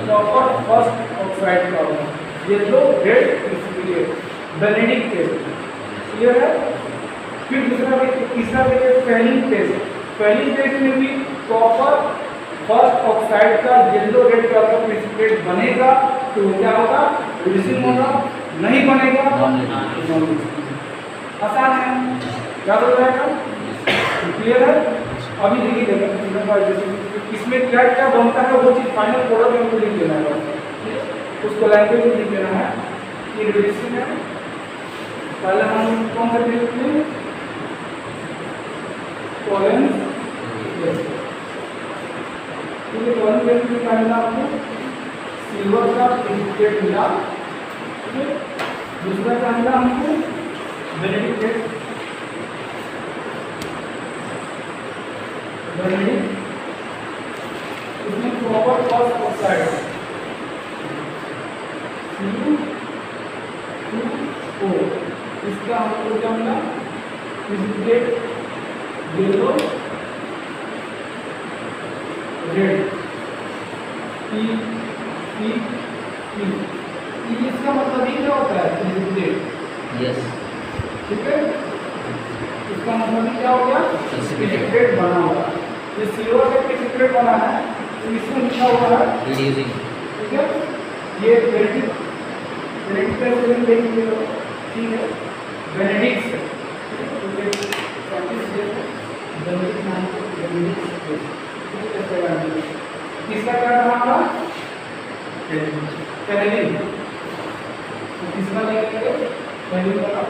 कॉपर फर्स्ट ऑक्साइड का होगा, yellow red precipitate, Benedict test. Clear है। फिर दूसरा देखिए, तीसरा देखिए फेलिंग टेस्ट। फेलिंग टेस्ट में भी कॉपर फर्स्ट ऑक्साइड का येलो रेड कलर का प्रेसिपिटेट बनेगा तो क्या होगा, रिड्यूसिंग होगा, नहीं बनेगा आसान है, याद हो जाएगा। क्लियर है। अभी देखिए इसमें क्या क्या बनता है वो चीज फाइनल प्रोडक्ट में लिख देना है, उसको लैंग्वेज में लिख देना है। ये रिड्यूसिंग है, पहले हम कौन सा लिखते हैं, टॉलरेंस, ठीक है। टॉलरेंस टेस्ट में क्या मिला आपको, सिल्वर का प्रेसिपिटेट मिला, ठीक है। दूसरा क्या मिला हमको, बेनेडिक्ट टेस्ट, बेनेडिक्ट, इसमें कॉपर फर्स्ट ऑक्साइड CuO, इसका हमको क्या मिला, प्रेसिपिटेट येलो रेड P इसका मतलब ये क्या होता है, प्रेसिपिटेट, यस, ठीक है। इसका मतलब क्या हो गया, प्रेसिपिटेट बना हुआ। ये सिल्वर का प्रेसिपिटेट बना है तो इसमें लिखा हुआ है रिड्यूसिंग, ठीक है। ये बेनेडिक्ट टेस्ट देखेंगे, ठीक है, बेनेडिक्ट से, बेनेडिक्ट नाम से बेनेडिक्ट टेस्ट। किसका क्या नाम था, फेलिंग, किसका लिखेंगे, फेलिंग वाला।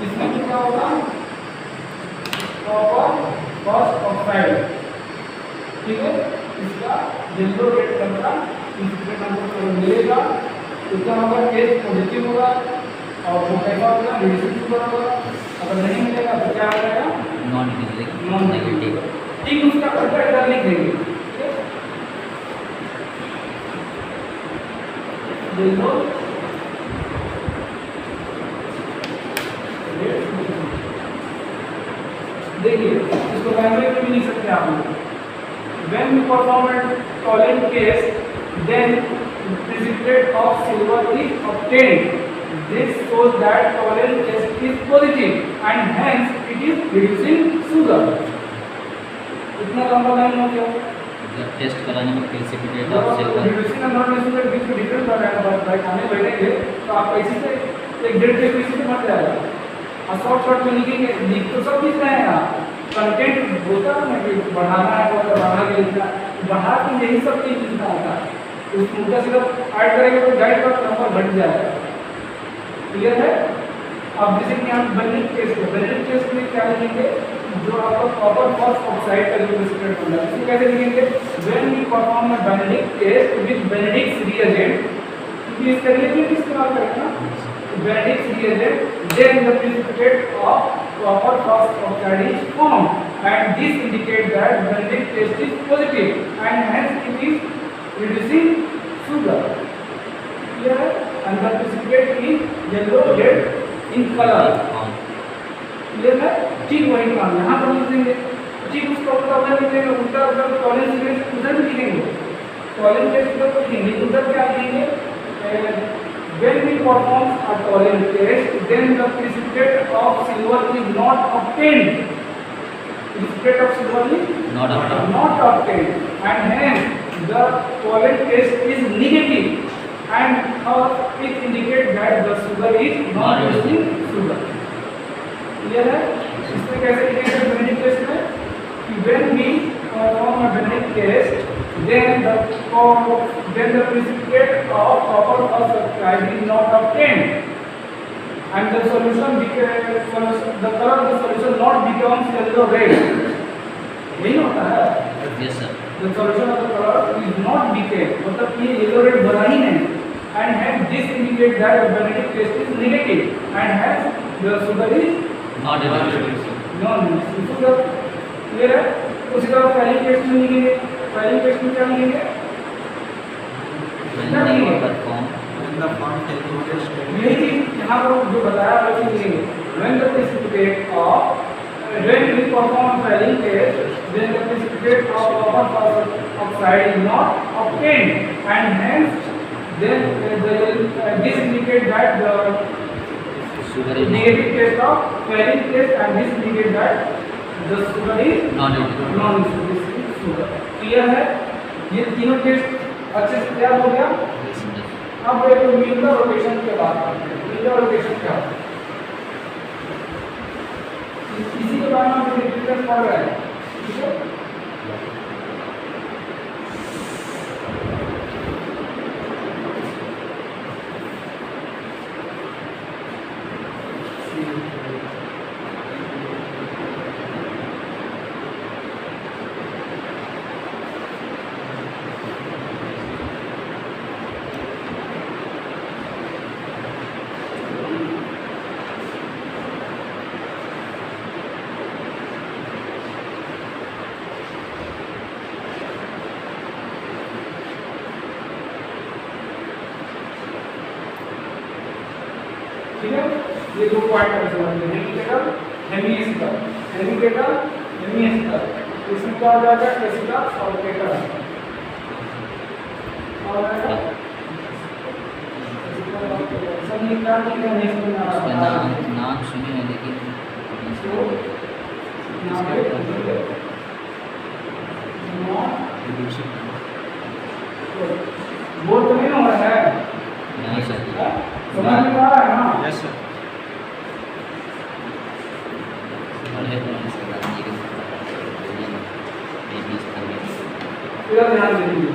इसमें क्या होगा, कॉपर फर्स्ट ऑक्साइड, ठीक है। इसका येलो रेड कलर का प्रेसिपिटेट हमको मिलेगा तो क्या होगा, टेस्ट पॉजिटिव होगा और वो कैसा होगा, रिड्यूसिंग होगा। अगर नहीं मिलेगा तो क्या हो जाएगा, नॉन नेगेटिव। ठीक, उसका उल्टा इधर लिख देंगे, येलो देखिए, इसको लैंग्वेज में भी लिख सकते हैं आप लोग। When we perform a tolerant case, then precipitate of silver is obtained. This shows that tolerant test is positive and hence it is reducing sugar. इतना लंबा लाइन हो गया। टेस्ट कराने में प्रेसिपिटेट ऑफ सिल्वर, रिड्यूसिंग और non reducing के बीच में difference आ रहा है। भाई खाने बैठेंगे तो आप कैसे से एक डेढ़ पेज इसी से मर जाएगा और शॉर्टकट में लिखेंगे, लिख तो सब चीज रहे हैं आप, कंटेंट होता है ना कि बढ़ाना है और बढ़ाना के लिखना, बढ़ा के यही सब चीज़ लिखना होता है। उस उल्टा सीधा ऐड करेंगे तो डाइट का नंबर घट जाएगा। क्लियर है? अब जैसे कि हम बेनेडिक्ट टेस्ट में क्या लिखेंगे, जो आपका कॉपर फॉस्फेट ऑक्साइड का जो प्रेसिपिटेट होगा इसको कैसे लिखेंगे, when we perform a Benedict test with Benedict reagent, क्योंकि इसका रिएजेंट इस्तेमाल करेंगे ना, Benedict reagent, then the precipitate of copper phosphate oxide is formed and this indicates that Benedict test is positive and hence it is reducing sugar. Here and the precipitate is yellow red in color. Clear है? ठीक वही काम यहाँ पर लिखेंगे, ठीक उसका उधर लिखेंगे, उधर टॉलेंस टेस्ट उधर लिखेंगे, टॉलेंस टेस्ट उधर लिखेंगे, उधर क्या लिखेंगे, when we perform a tolerance test, then the precipitate of silver is not obtained. Precipitate of silver is not obtained, and hence the tolerance test is negative, and it indicates that the sugar is not reducing sugar. Clear है? इसमें कैसे लिखेंगे Benedict test में, कि when we perform a Benedict test, then the precipitate of copper phosphate is not obtained, and the solution the color of the solution not becomes yellow red. यही होता है? Yes sir. The solution of the color is not became, मतलब ये yellow red बना ही नहीं, and hence this indicates that the Benedict test is negative, and hence the sugar is Not reducing. Sugar. Clear है? उसी तरह phallic test में लिखेंगे, phallic test में क्या लिखेंगे, यही चीज यहाँ पर जो बताया वो चीज लिखेंगे, when the precipitate of when we perform failing test, then the precipitate of copper phosphate oxide is not obtained, and hence then this indicates that the sugar is negative test of failing test, and this indicates that the sugar is non-reducing sugar. Clear है? ये तीनों test अच्छे से तैयार हो गया। अब एक मिलर रोटेशन के बात करते हैं। मिलर रोटेशन क्या होता है? इसी के बारे में हम डिटेल पढ़ रहे हैं, ठीक है? ठीक है, ये दो पॉइंट है समझ में, हेमिकेटल हेमिएस्टर, हेमिकेटल हेमिएस्टर, इसमें क्या हो जाएगा, एसिटर और केटल और आएगा समीकरण की नहीं समझ आ रहा है, नाम सुने हैं लेकिन इसको यहाँ पे बोल तो नहीं हो रहा है, नहीं सर समझ में आ रहा है ना? Yes sir. इधर ध्यान दीजिए,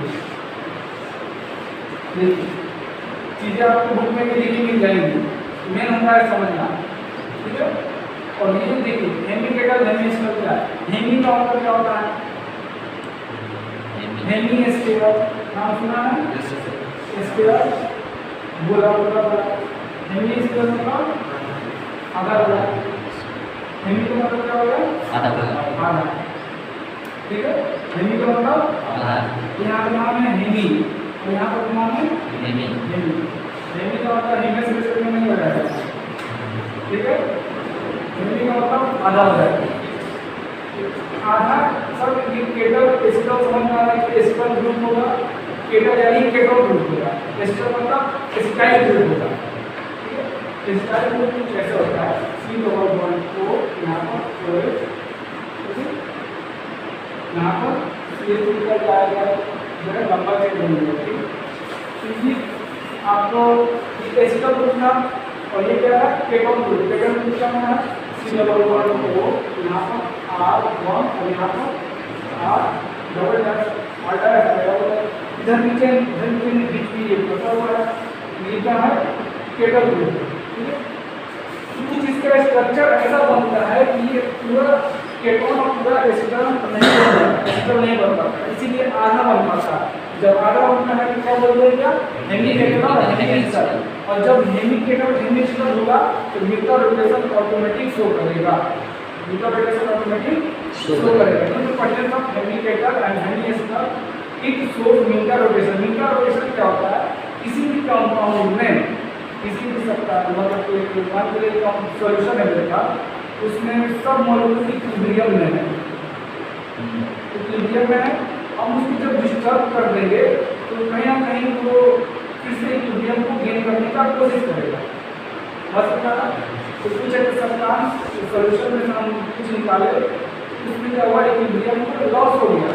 चीजें आपको बुक में भी लिखी मिल जाएंगी, मेन होता है समझना, ठीक है? और ये देखिए हेमिकेटल हेमिएस्टर क्या है, हेमी का मतलब क्या होता है, हेमिएस्टर नाम सुना है? Yes sir. एस्टर बोला बोला बोला, हेमिएस्टर मतलब आधा बोला, हेमी का मतलब क्या होगा, आधा, ठीक है? हेमी का मतलब यहाँ का नाम है हेमी और यहाँ का नाम है हेमी, हेमी का मतलब हेमी से बेस में नहीं हो जाएगा, ठीक है? हेमी का मतलब आधा हो जाएगा, आधा सब केटल एसिटल समझ में आ रहा है कि एसिटल ग्रुप होगा, केटल यानी केटोन ग्रुप होगा, एस्टर मतलब एसिटाइल ग्रुप होगा, ठीक है? एसिटाइल ग्रुप कैसे होता है, C+1 को यहाँ पर क्लोराइड, यहाँ पर CH2 निकल जाएगा, जो है लंबा चेन बनेगा, ठीक? क्योंकि आपको एसिटल ग्रुप था और ये क्या था, केटोन ग्रुप, केटोन ग्रुप का नाम है C+1 को यहाँ पर R1 और यहाँ पर R double dash R dash है, इधर नीचे बीच में ये बचा हुआ है, ये क्या है केटल ग्रुप, ठीक है। कुछ इसका स्ट्रक्चर ऐसा बनता है कि ये पूरा केटोन और पूरा एसिटल नहीं बन पाता, इसीलिए आधा बन पाता है। जब आधा बनता है तो क्या बोल देगा हेमीकेटल और हेमीएसिटल, और जब हेमीकेटल हेमीएसिटल होगा तो म्यूचुअल रोटेशन ऑटोमेटिक शो करेगा, म्यूचुअल रोटेशन ऑटोमेटिक शो करेगा। तो पढ़ने का hemiketal and hemiacetal it shows mutual rotation. Mutual rotation क्या होता है, किसी भी कंपाउंड में किसी भी सप्ताह मतलब एक मान के लिए सॉल्यूशन है मेरे पास, उसमें सब मॉलिक्यूल इक्विलिब्रियम में है, इक्विलिब्रियम में है। हम उसको जब डिस्टर्ब कर देंगे तो कहीं ना कहीं वो फिर से इक्विलिब्रियम को गेन करने का कोशिश करेगा, बस ना। तो कुछ एक सब्सटेंस सॉल्यूशन में हम कुछ निकाले, उसमें क्या हुआ इक्विलिब्रियम को लॉस हो गया।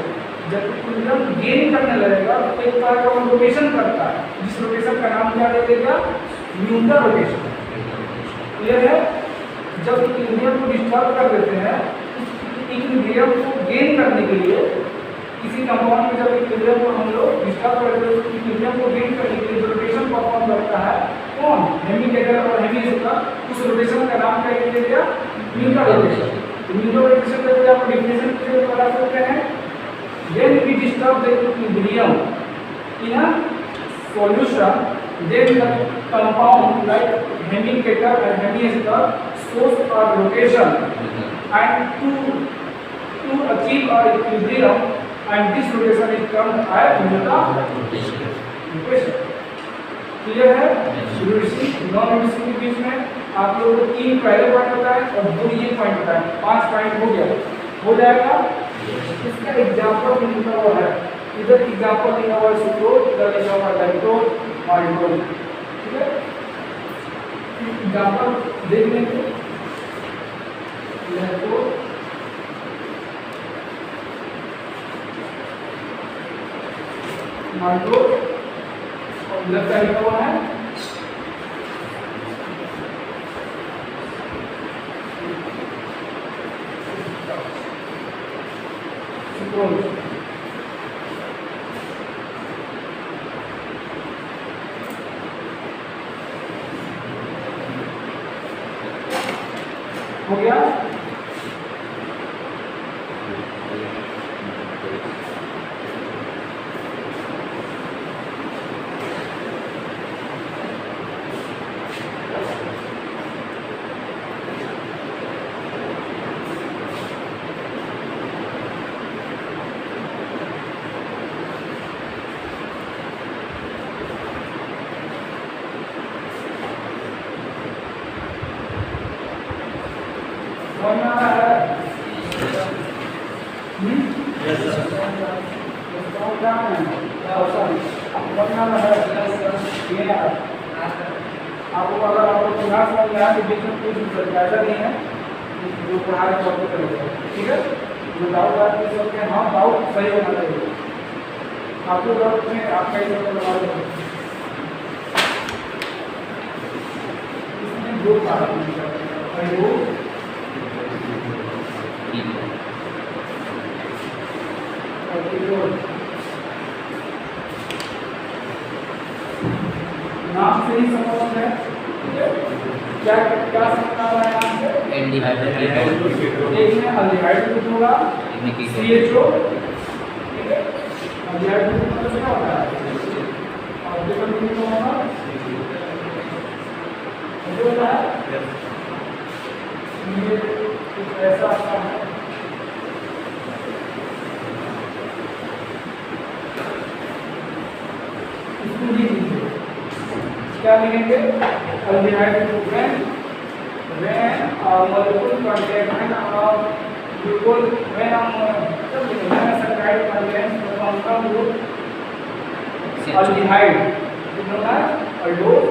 जब इक्विलिब्रियम गेन करने लगेगा तो एक तरह का रोटेशन करता है, जिस रोटेशन का नाम क्या दे देगा म्यूचुअल रोटेशन, क्लियर है। जब इक्विलिब्रियम को डिस्टर्ब कर देते हैं, इक्विलिब्रियम को गेन करने के लिए किसी कंपाउंड में जब इक्विलिब्रियम को हम लोग डिस्टर्ब कर देते हैं, तो इक्विलिब्रियम को गेन करने के लिए जो रोटेशन परफॉर्म करता है कौन हेमीकेटल और हेमीएसिटल, उस रोटेशन का नाम क्या दे दिया म्यूचुअल रोटेशन। म्यूचुअल रोटेशन का आप डेफिनेशन से बता सकते हैं, when we disturb the equilibrium in a solution, then the compound like hemiketal and hemiacetal shows a rotation, and to achieve a equilibrium, and this rotation is termed as rotation. Clear है। Reducing non reducing के बीच में आप लोगों को 3 पहले point बताए और 2 ये पॉइंट बताए, 5 पॉइंट हो गया, हो जाएगा। इसका एग्जांपल लिखा हुआ है, इधर एग्जांपल लिखा हुआ है सुक्रोज, इधर लिखा हुआ है लैक्टोज, माल्टोज, ठीक है। एग्जांपल देख लेंगे, लैक्टोज, माल्टोज और इधर क्या लिखा हुआ है सुक्रोज। हो गया। आपको अगर आपको क्लास में यहाँ के बीच में कुछ ऐसा नहीं है जो पढ़ा रहे हैं करेगा, ठीक है। जो डाउट आते हैं सबके हाँ डाउट सही होना चाहिए, आपको डाउट में आप कहीं से करवा दो। इसमें 2 कारण नाम से ही समझ है, क्या क्या समझना है यहाँ से एल्डिहाइड एक में अल्डिहाइड ग्रुप होगा CHO, ठीक है। अल्डिहाइड ग्रुप मतलब क्या होता है और केवल ग्रुप होगा जो होता है ये कुछ ऐसा आता है। इसको लिख लीजिए, क्या लिखेंगे अल्डिहाइड ग्रुप में when molecule contains glucose when saccharide contains the compound group aldehyde is known as aldose,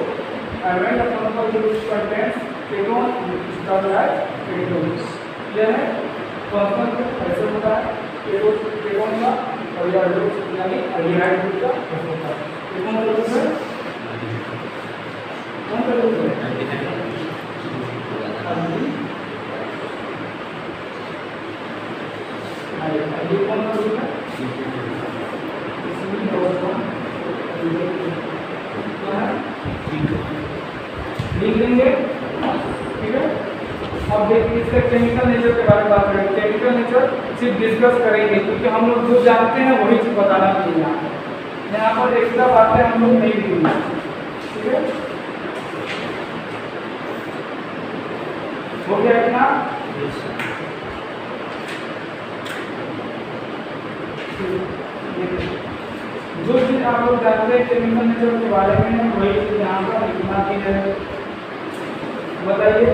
and when the compound group contains ketone it is called as ketones। यह है कंपाउंड ऐसे होता है केटोन का और यह aldose यानी aldehyde ग्रुप का होता है। ये कौन सा ग्रुप है, कौन सा ग्रुप है ये कौन सा ग्रुप है? लिख लेंगे, ठीक है। अब देखिए इसके केमिकल नेचर के बारे में बात करें। केमिकल नेचर सिर्फ डिस्कस करेंगे क्योंकि हम लोग जो जानते हैं वही चीज बताना चाहिए। यहाँ पर एक्स्ट्रा बातें हम लोग नहीं लिखेंगे, ठीक है। हो गया इतना? जो चीज आप लोग जानते हैं केमिकल नेचर के बारे में वही चीज यहाँ पर लिखना भी है। बताइए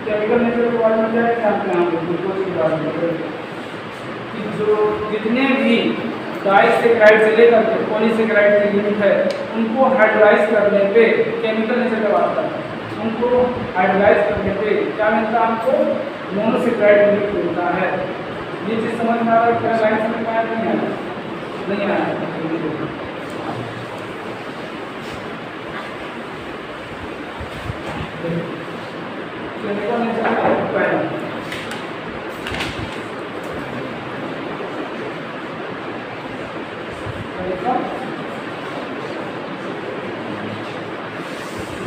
केमिकल नेचर के बारे में क्या जानते हैं आप लोग? ग्लूकोज के बारे में कि जो जितने भी डाइसैकेराइड से लेकर के पॉलीसैकेराइड के यूनिट है उनको हाइड्रोलाइज करने पे केमिकल नेचर का बात करते हैं। उनको हाइड्रोलाइज करने पे क्या मिलता है? आपको मोनोसैकेराइड यूनिट मिलता है। ये चीज समझ में आ रहा है? क्या लाइन समझ में आया? नहीं आया? नहीं आया? केमिकल नेचर का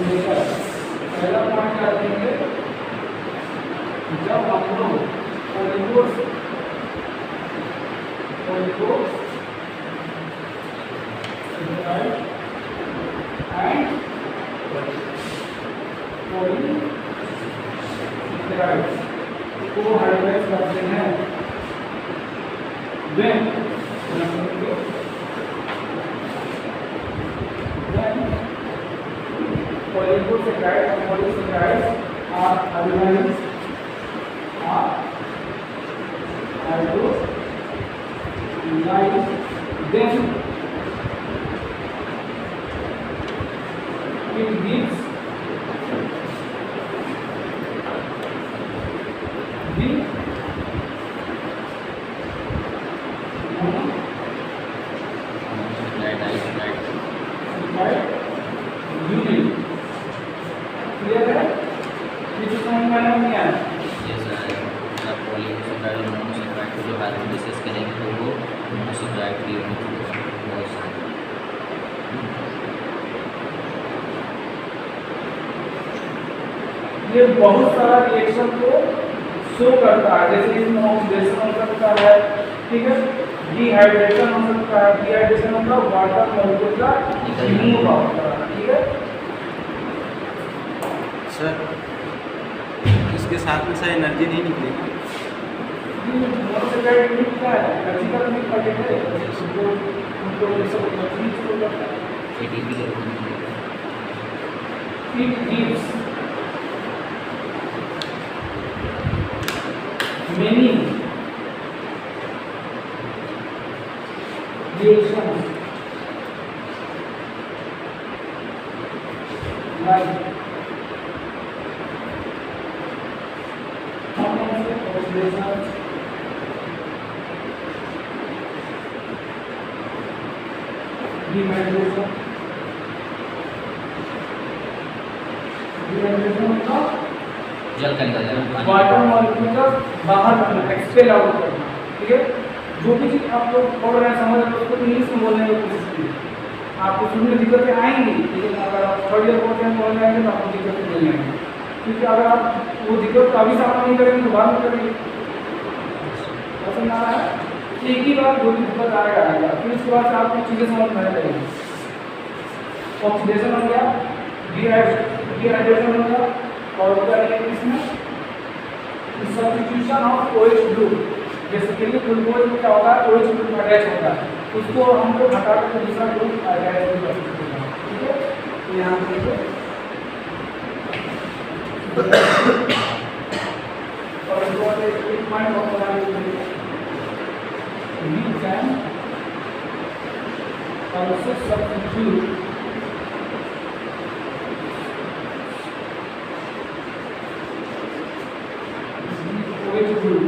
पहला पहला पॉइंट क्या देंगे? जब हम लोग पॉलीमर्स को हाइड्रोलाइज करते हैं then polysaccharides and polysaccharides are hydrolyzed then it gives ये बहुत सारा रिएक्शन को शो करता है। जैसे इसमें ऑक्सीडेशन हो सकता है, ठीक है, डिहाइड्रेशन हो सकता है। डिहाइड्रेशन होता है वाटर मॉलिक्यूल का रिमूव होता है, ठीक है। सर इसके साथ में सर एनर्जी नहीं निकलेगी? मोनोसैकेराइड यूनिट क्या है? एनर्जी का यूनिट पैकेट है। उनको ये सब एनर्जी शो करता है। It gives many reactions like oxidation, dehydration, का जल का निकल जाना, वाटर मॉलिक्यूल का बाहर करना, एक्सपेल आउट करना, ठीक है। जो भी चीज आप लोग पढ़ रहे हैं समझ रहे हैं उसको इंग्लिश में बोलने की कोशिश कीजिए। आपको शुरू में दिक्कतें आएंगी, लेकिन अगर आप थर्ड ईयर फोर्थ ईयर पढ़ जाएंगे तो आपको दिक्कतें नहीं आएंगी। क्योंकि अगर आप वो दिक्कत को अभी सामना नहीं करेंगे तो बाद में करेंगे। पसंद आ रहा है? एक ही बार जो भी दिक्कत आएगा, फिर उसके बाद से आपको चीज़ें समझ में आने लगेंगी। ऑक्सीडेशन हो गया, डिहाइड्रेशन हो गया, और क्या है इसमें substitution of OH group. Basically glucose में क्या होगा? OH ग्रुप अटैच होता है, उसको हम लोग हटा कर दूसरा ग्रुप अटैच कर सकते हैं, ठीक है। तो यहाँ पे देखो और इसको एक पॉइंट और बना लीजिए। We can also substitute OH group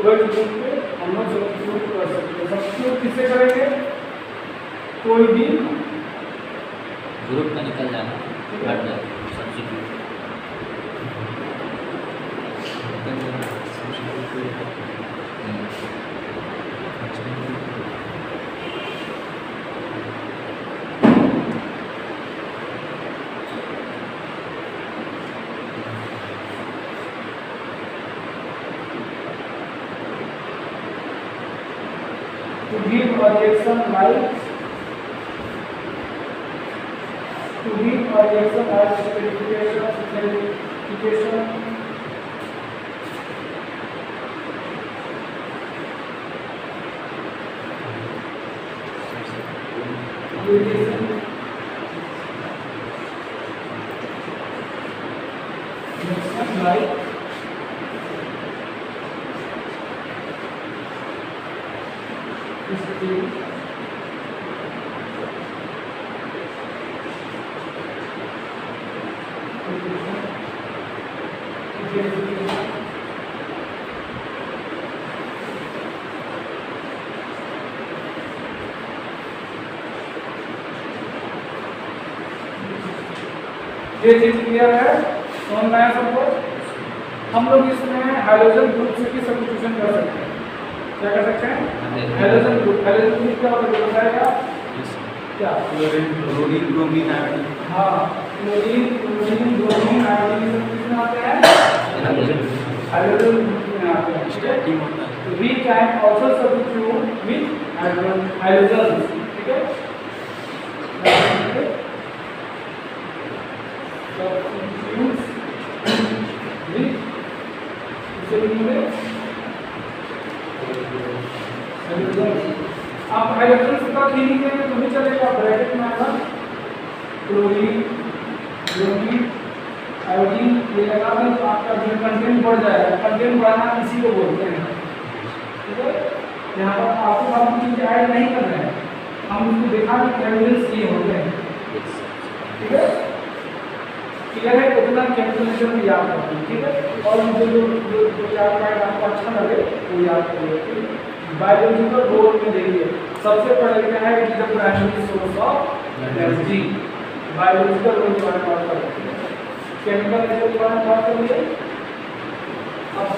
OH group पे हम लोग सब्स्टिट्यूट कर सकते हैं। सब्स्टिट्यूट किससे करेंगे? कोई भी ग्रुप का निकल जाना, हट जाए substitute. to give a reaction like esterification like ये चीज क्लियर है? समझ में आया सबको? हम लोग इसमें हाइड्रोजन ग्रुप से भी सब्स्टिट्यूशन कर सकते हैं। क्या कर सकते हैं? हाइड्रोजन ग्रुप क्या होता है बताएगा? क्या? Chlorine bromine iodine. हाँ, क्लोरीन ब्रोमीन आयोडीन सब किसमें आते हैं? हाइड्रोजन ग्रुप में आते हैं। स्टैटिक होता है। तो we can also substitute with hydrogen, ठीक है? Substitutes with hydrogen। आप हाइड्रोजन का क्लीनिंग करेंगे तो भी चलेगा। ब्रैकेट में आएगा क्लोरीन ब्रोमीन आयोडीन, ये लगा दें तो आपका जो कंटेंट बढ़ जाएगा। कंटेंट बढ़ाना इसी को बोलते हैं, ठीक है? यहाँ पर आपको हम चीज ऐड नहीं कर रहे हैं, हम उसको दिखा कि केमिकल्स ये होते हैं, ठीक है? क्लियर है? इतना कैलकुलेशन भी याद रखना, ठीक है? और मुझे जो चार पॉइंट आपको अच्छा लगे वो याद करिए। बायोलॉजिकल रोल में देखिए, सबसे पहले क्या है? It is the primary source of energy. Biological role के बारे में बात करते हैं, केमिकल नेचर के बारे में बात करिए। अब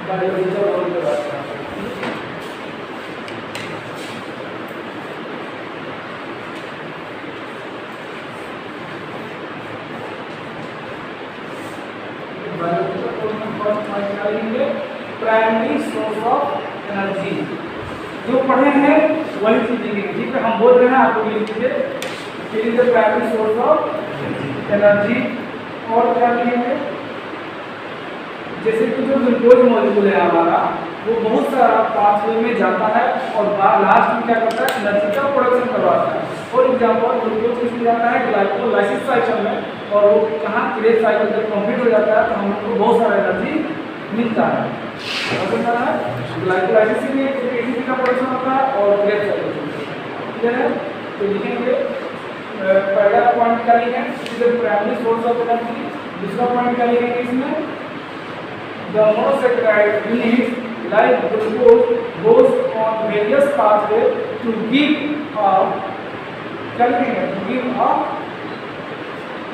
बायोलॉजिकल रोल के बारे में बात करते हैं। प्राइमरी सोर्स ऑफ एनर्जी जो पढ़े हैं वही चीज लिखेंगे, ठीक है? हम बोल रहे हैं आपको लिख दीजिए, it is the primary source of energy. और क्या लिखेंगे? जैसे कि जो ग्लूकोज मॉलिक्यूल है हमारा, वो बहुत सारा पाथवे में जाता है और लास्ट में क्या करता है? एनर्जी का प्रोडक्शन करवाता है। फॉर एग्जाम्पल ग्लूकोज किसमें जाता है? ग्लाइकोलाइसिस साइकिल में, और वो कहाँ क्रेज साइकिल जब कंप्लीट हो जाता है तो हम लोग को बहुत सारा एनर्जी मिलता है। ग्लाइकोलाइसिस में एटीपी का प्रोडक्शन होता है और क्रेज साइकिल, ठीक है? तो लिखेंगे पहला पॉइंट क्या लिखेंगे? Primary source of energy. दूसरा पॉइंट क्या लिखेंगे इसमें? The monosaccharide units like glucose goes on various pathways to give a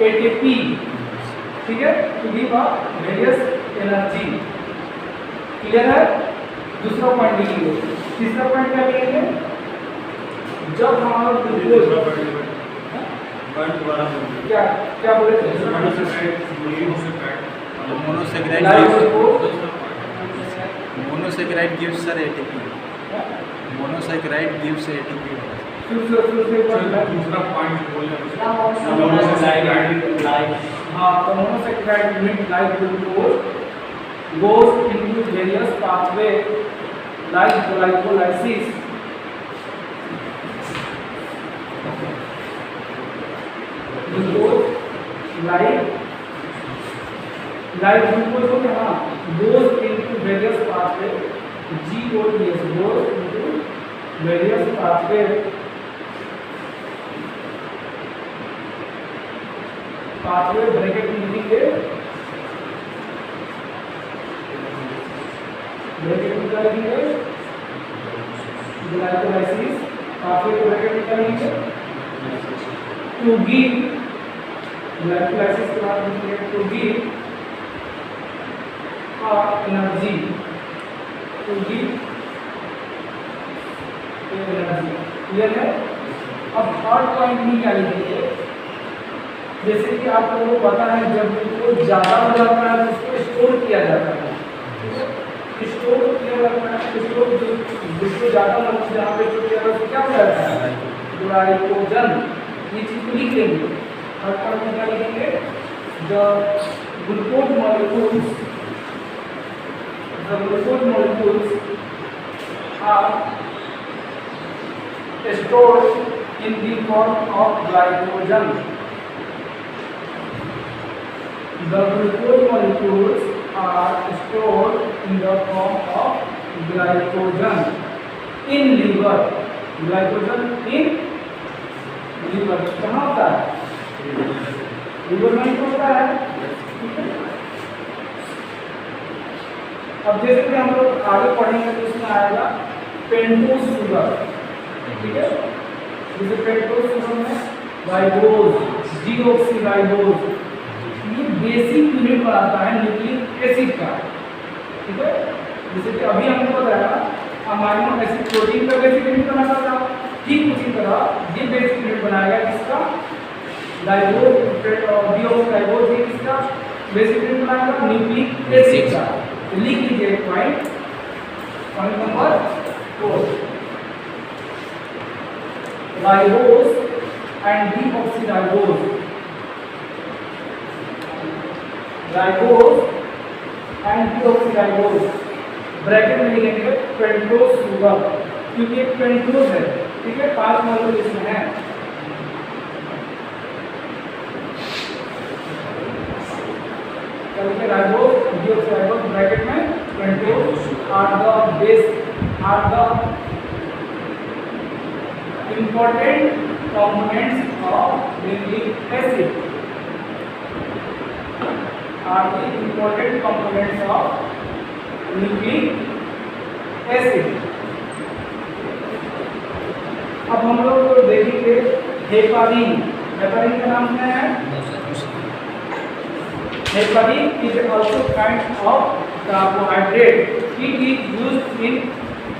ATP, ठीक है? To give a various energy। Clear है? दूसरा पॉइंट लिखेंगे। तीसरा पॉइंट क्या लिखेंगे? जब हमारा ग्लूकोज क्या क्या बोले थे? Monosaccharide gives sir ATP. Monosaccharide gives ATP. दूसरा पॉइंट बोले हाँ, तो monosaccharide unit like glucose goes into various pathways like glycolysis, glucose like glucose हो गया, हाँ, goes into various pathways, GOTS goes into various pathways bracket में लिखेंगे bracket में क्या लिखेंगे ग्लाइकोलाइसिस काफी ब्रैकेट में क्या लिखेंगे टू गिव ग्लाइकोलाइसिस के बाद लिखेंगे to give energy to give energy clear है। अब थर्ड पॉइंट में क्या लिखेंगे जैसे कि आप लोगों को पता है जब ग्लूकोज ज़्यादा हो जाता है तो उसको स्टोर किया जाता है स्टोर किया जाता है स्टोर जिसको ज़्यादा मतलब जहाँ पे स्टोर किया जाता है उसको क्या हो जाता है ग्लाइकोजन ये चीज़ को लिख लेंगे। थर्ड पॉइंट में क्या लिखेंगे the glucose molecules are stored in the form of glycogen. The glucose molecules are stored in the form of glycogen in liver. Glycogen in liver कहाँ होता है लिवर में होता है। अब जैसे कि हम लोग आगे पढ़ेंगे तो इसमें आएगा पेंटोज शुगर ठीक है जैसे पेंटोज शुगर में राइबोज डीऑक्सीराइबोज ये बेसिक यूनिट बनाता है न्यूक्लिक एसिड का ठीक है। जैसे कि अभी हमने बताया अमाइनो एसिड प्रोटीन का बेसिक यूनिट बनाता था ठीक उसी तरह ये बेसिक यूनिट बनाएगा किसका राइबोज डीऑक्सीराइबोज ये किसका बेसिक यूनिट बनाएगा न्यूक्लिक एसिड का। तो लिख लीजिए point number 4 ribose and deoxyribose bracket में लिखेंगे पेंटोज शुगर क्योंकि एक पेंटोज है ठीक है 5 मॉलिक्यूल इसमें है। राइबोज डीऑक्सीराइबोज ब्रैकेट में pentose are the important components of nucleic acid are the important components of nucleic acid। अब हम लोग देखेंगे हेपारिन हेपारिन का नाम क्या है heparin is also kind of carbohydrate it is used in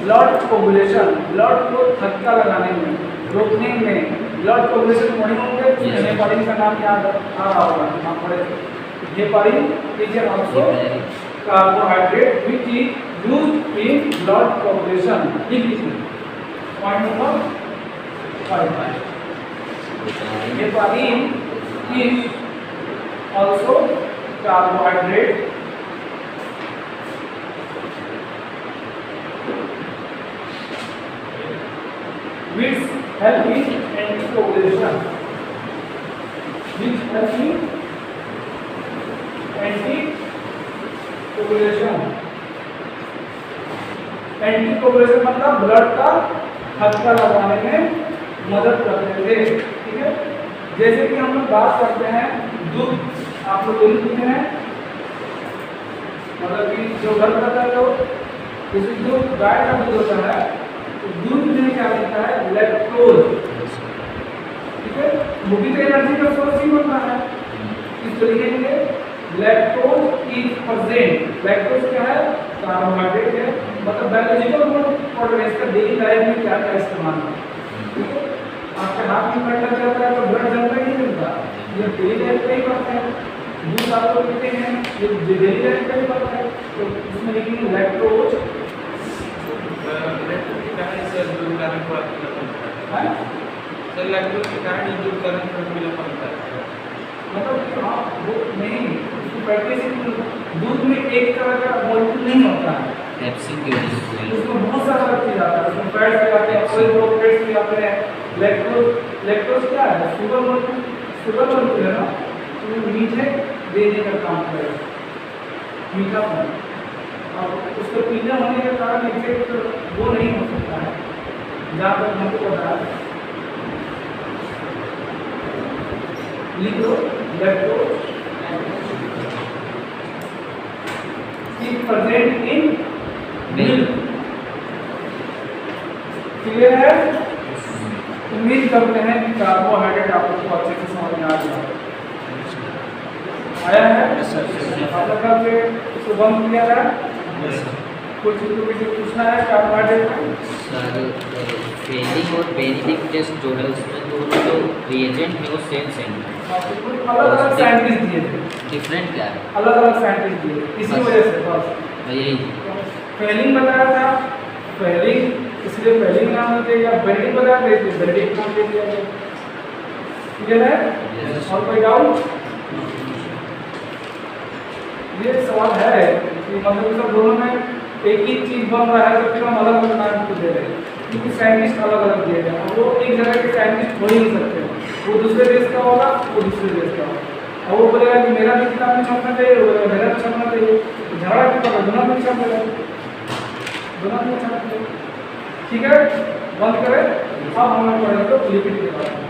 blood coagulation blood को थक्का लगाने में रोकने में ब्लड कोगुलेशन पढ़े होंगे हेपारिन का नाम याद आ रहा होगा हम पढ़े heparin is also carbohydrate which is used in blood coagulation लिख लीजिए point number 5 heparin is also carbohydrate which help in anticoagulation anticoagulation मतलब ब्लड का थक्का लगाने में मदद करते थे ठीक है। जैसे कि हम लोग बात करते हैं दूध आप लोग दूध पीते हैं मतलब कि जो घर करता है लोग जैसे दूध गाय का दूध होता है दूध में क्या होता है लैक्टोज ठीक है वो भी तो एनर्जी का सोर्स ही होता है इसको लिखेंगे लैक्टोज इज प्रेजेंट लैक्टोज क्या है कार्बोहाइड्रेट है मतलब बायोलॉजिकल और इसका डेली लाइफ में क्या क्या इस्तेमाल है ठीक है। आपके हाथ में कट लग जाता है तो ब्लड जलता ही नहीं मिलता ये डेली लाइफ में ही करते हैं दूध आप लोग पीते हैं ये डेली लाइफ में ही करते हैं तो इसमें लिखेंगे लैक्टोज मतलब आप वो नहीं दूध में एक तरह का मॉलिक्यूल नहीं होता है उसमें बहुत सारा चीज आता है उसमें फैट्स भी आते हैं कोई लोग फैट्स भी आते हैं लैक्टोज क्या है शुगर मॉलिक्यूल है ना तो मीठे देने का काम करेगा मीठा और उसको पीना होने के कारण इफेक्ट वो नहीं हो सकता है जहाँ तक हमको पता है लिख लो lactose is present in clear है? उम्मीद करते हैं कि कार्बोहाइड्रेट आपको अच्छे से समझ में आ गया आया है। आप लोग से इसको बंद किया है। कुछ पूछना है कार्बोहाइड्रेट में? सर फेलिंग और बेनिफिक टेस्ट जो है उसमें तो जो रिएजेंट है वो सेम अलग अलग साइंटिस्ट दिए थे, डिफरेंट क्या है? अलग अलग साइंटिस्ट दिए, इसी वजह से बस यही फेलिंग बताया था, फेलिंग इसलिए फेलिंग नाम दे दिया, बेनिफिक बताया था इसलिए बेनिफिक नाम दे दिया गया। क्लियर है? और कोई डाउट? ये सवाल है कि मतलब सब दोनों में एक ही चीज बन रहा है तो फिर हम अलग अलग नाम क्यों दे रहे हैं? क्योंकि साइंटिस्ट अलग अलग दिए गए हैं, वो एक जगह के साइंटिस्ट हो ही नहीं सकते। वो दूसरे देश का होगा, वो दूसरे देश का होगा, और वो बोलेगा कि मेरा भी किताब में छपना चाहिए, वो बोलेगा मेरा भी छपना चाहिए, तो झगड़ा क्यों करना? दोनों में छप देगा, दोनों में छप देगा। ठीक है, बंद करें। अब हम लोग पढ़ेंगे लिपिड के बारे में।